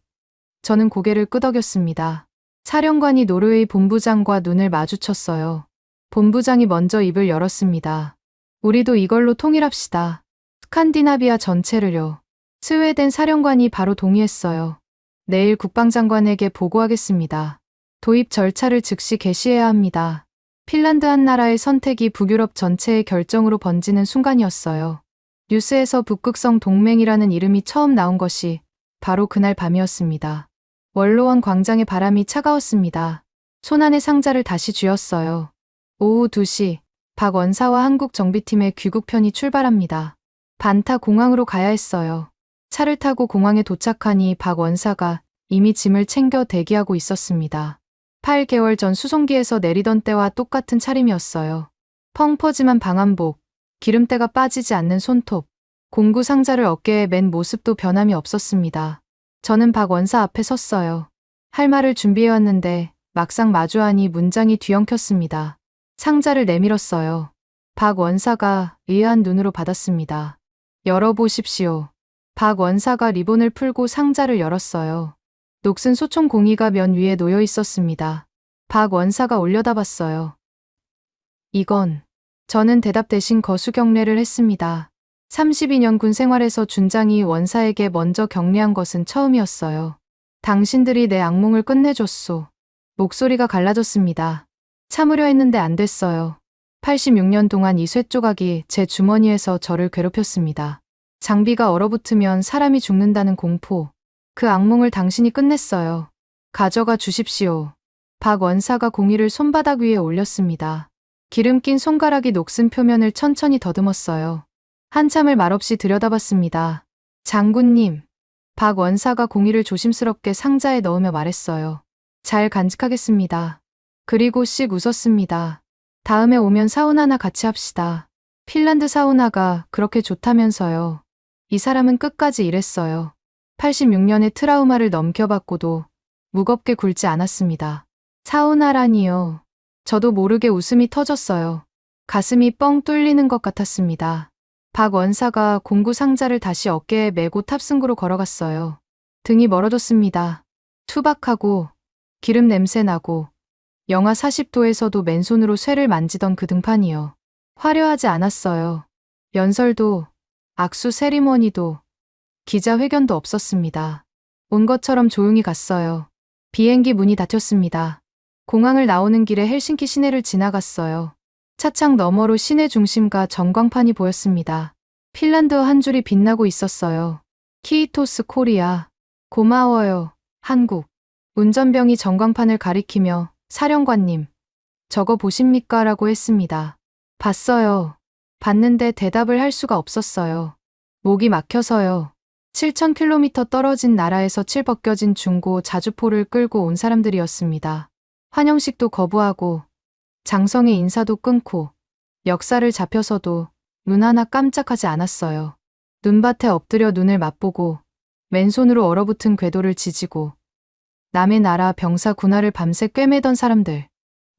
저는 고개를 끄덕였습니다. 사령관이 노르웨이 본부장과 눈을 마주쳤어요. 본부장이 먼저 입을 열었습니다. 우리도 이걸로 통일합시다. 스칸디나비아 전체를요. 스웨덴 사령관이 바로 동의했어요. 내일 국방장관에게 보고하겠습니다. 도입 절차를 즉시 개시해야 합니다. 핀란드 한 나라의 선택이 북유럽 전체의 결정으로 번지는 순간이었어요. 뉴스에서 북극성 동맹이라는 이름이 처음 나온 것이 바로 그날 밤이었습니다. 원로원 광장의 바람이 차가웠습니다. 손안의 상자를 다시 쥐었어요. 오후 2시 박 원사와 한국 정비팀의 귀국편이 출발합니다. 반타 공항으로 가야 했어요. 차를 타고 공항에 도착하니 박 원사가 이미 짐을 챙겨 대기하고 있었습니다. 8개월 전 수송기에서 내리던 때와 똑같은 차림이었어요. 펑퍼짐한 방한복, 기름때가 빠지지 않는 손톱, 공구 상자를 어깨에 맨 모습도 변함이 없었습니다. 저는 박 원사 앞에 섰어요. 할 말을 준비해왔는데 막상 마주하니 문장이 뒤엉켰습니다. 상자를 내밀었어요. 박 원사가 의아한 눈으로 받았습니다. 열어보십시오. 박 원사가 리본을 풀고 상자를 열었어요. 녹슨 소총 공이가 면 위에 놓여 있었습니다. 박 원사가 올려다봤어요. 이건. 저는 대답 대신 거수 경례를 했습니다. 32년 군 생활에서 준장이 원사에게 먼저 격려한 것은 처음이었어요. 당신들이 내 악몽을 끝내줬소. 목소리가 갈라졌습니다. 참으려 했는데 안 됐어요. 86년 동안 이 쇠조각이 제 주머니에서 저를 괴롭혔습니다. 장비가 얼어붙으면 사람이 죽는다는 공포. 그 악몽을 당신이 끝냈어요. 가져가 주십시오. 박 원사가 공의를 손바닥 위에 올렸습니다. 기름 낀 손가락이 녹슨 표면을 천천히 더듬었어요. 한참을 말없이 들여다봤습니다. 장군님. 박 원사가 공의를 조심스럽게 상자에 넣으며 말했어요. 잘 간직하겠습니다. 그리고 씩 웃었습니다. 다음에 오면 사우나나 같이 합시다. 핀란드 사우나가 그렇게 좋다면서요. 이 사람은 끝까지 일했어요. 86년의 트라우마를 넘겨받고도 무겁게 굴지 않았습니다. 사우나라니요. 저도 모르게 웃음이 터졌어요. 가슴이 뻥 뚫리는 것 같았습니다. 박 원사가 공구 상자를 다시 어깨에 메고 탑승구로 걸어갔어요. 등이 멀어졌습니다. 투박하고 기름 냄새 나고 영하 40도에서도 맨손으로 쇠를 만지던 그 등판이요. 화려하지 않았어요. 연설도, 악수 세리머니도, 기자회견도 없었습니다. 온 것처럼 조용히 갔어요. 비행기 문이 닫혔습니다. 공항을 나오는 길에 헬싱키 시내를 지나갔어요. 차창 너머로 시내 중심과 전광판이 보였습니다. 핀란드어 한 줄이 빛나고 있었어요. 키이토스 코리아. 고마워요. 한국. 운전병이 전광판을 가리키며 사령관님, 저거 보십니까? 라고 했습니다. 봤어요. 봤는데 대답을 할 수가 없었어요. 목이 막혀서요. 7,000km 떨어진 나라에서 칠벗겨진 중고 자주포를 끌고 온 사람들이었습니다. 환영식도 거부하고 장성의 인사도 끊고 역사를 잡혀서도 눈 하나 깜짝하지 않았어요. 눈밭에 엎드려 눈을 맞보고 맨손으로 얼어붙은 궤도를 지지고 남의 나라 병사 군화를 밤새 꿰매던 사람들.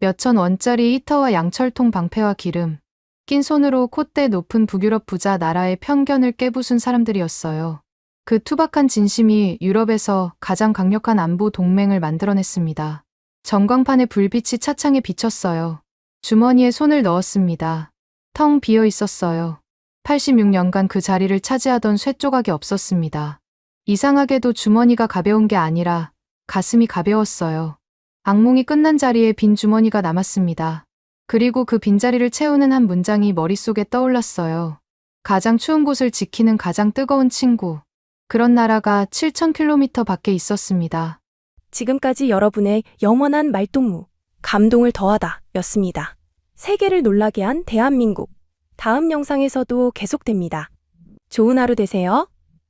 몇천 원짜리 히터와 양철통 방패와 기름, 낀 손으로 콧대 높은 북유럽 부자 나라의 편견을 깨부순 사람들이었어요. 그 투박한 진심이 유럽에서 가장 강력한 안보 동맹을 만들어냈습니다. 전광판의 불빛이 차창에 비쳤어요. 주머니에 손을 넣었습니다. 텅 비어 있었어요. 86년간 그 자리를 차지하던 쇠조각이 없었습니다. 이상하게도 주머니가 가벼운 게 아니라 가슴이 가벼웠어요. 악몽이 끝난 자리에 빈 주머니가 남았습니다. 그리고 그 빈자리를 채우는 한 문장이 머릿속에 떠올랐어요. 가장 추운 곳을 지키는 가장 뜨거운 친구. 그런 나라가 7,000km 밖에 있었습니다. 지금까지 여러분의 영원한 말동무, 감동을 더하다 였습니다. 세계를 놀라게 한 대한민국. 다음 영상에서도 계속됩니다. 좋은 하루 되세요.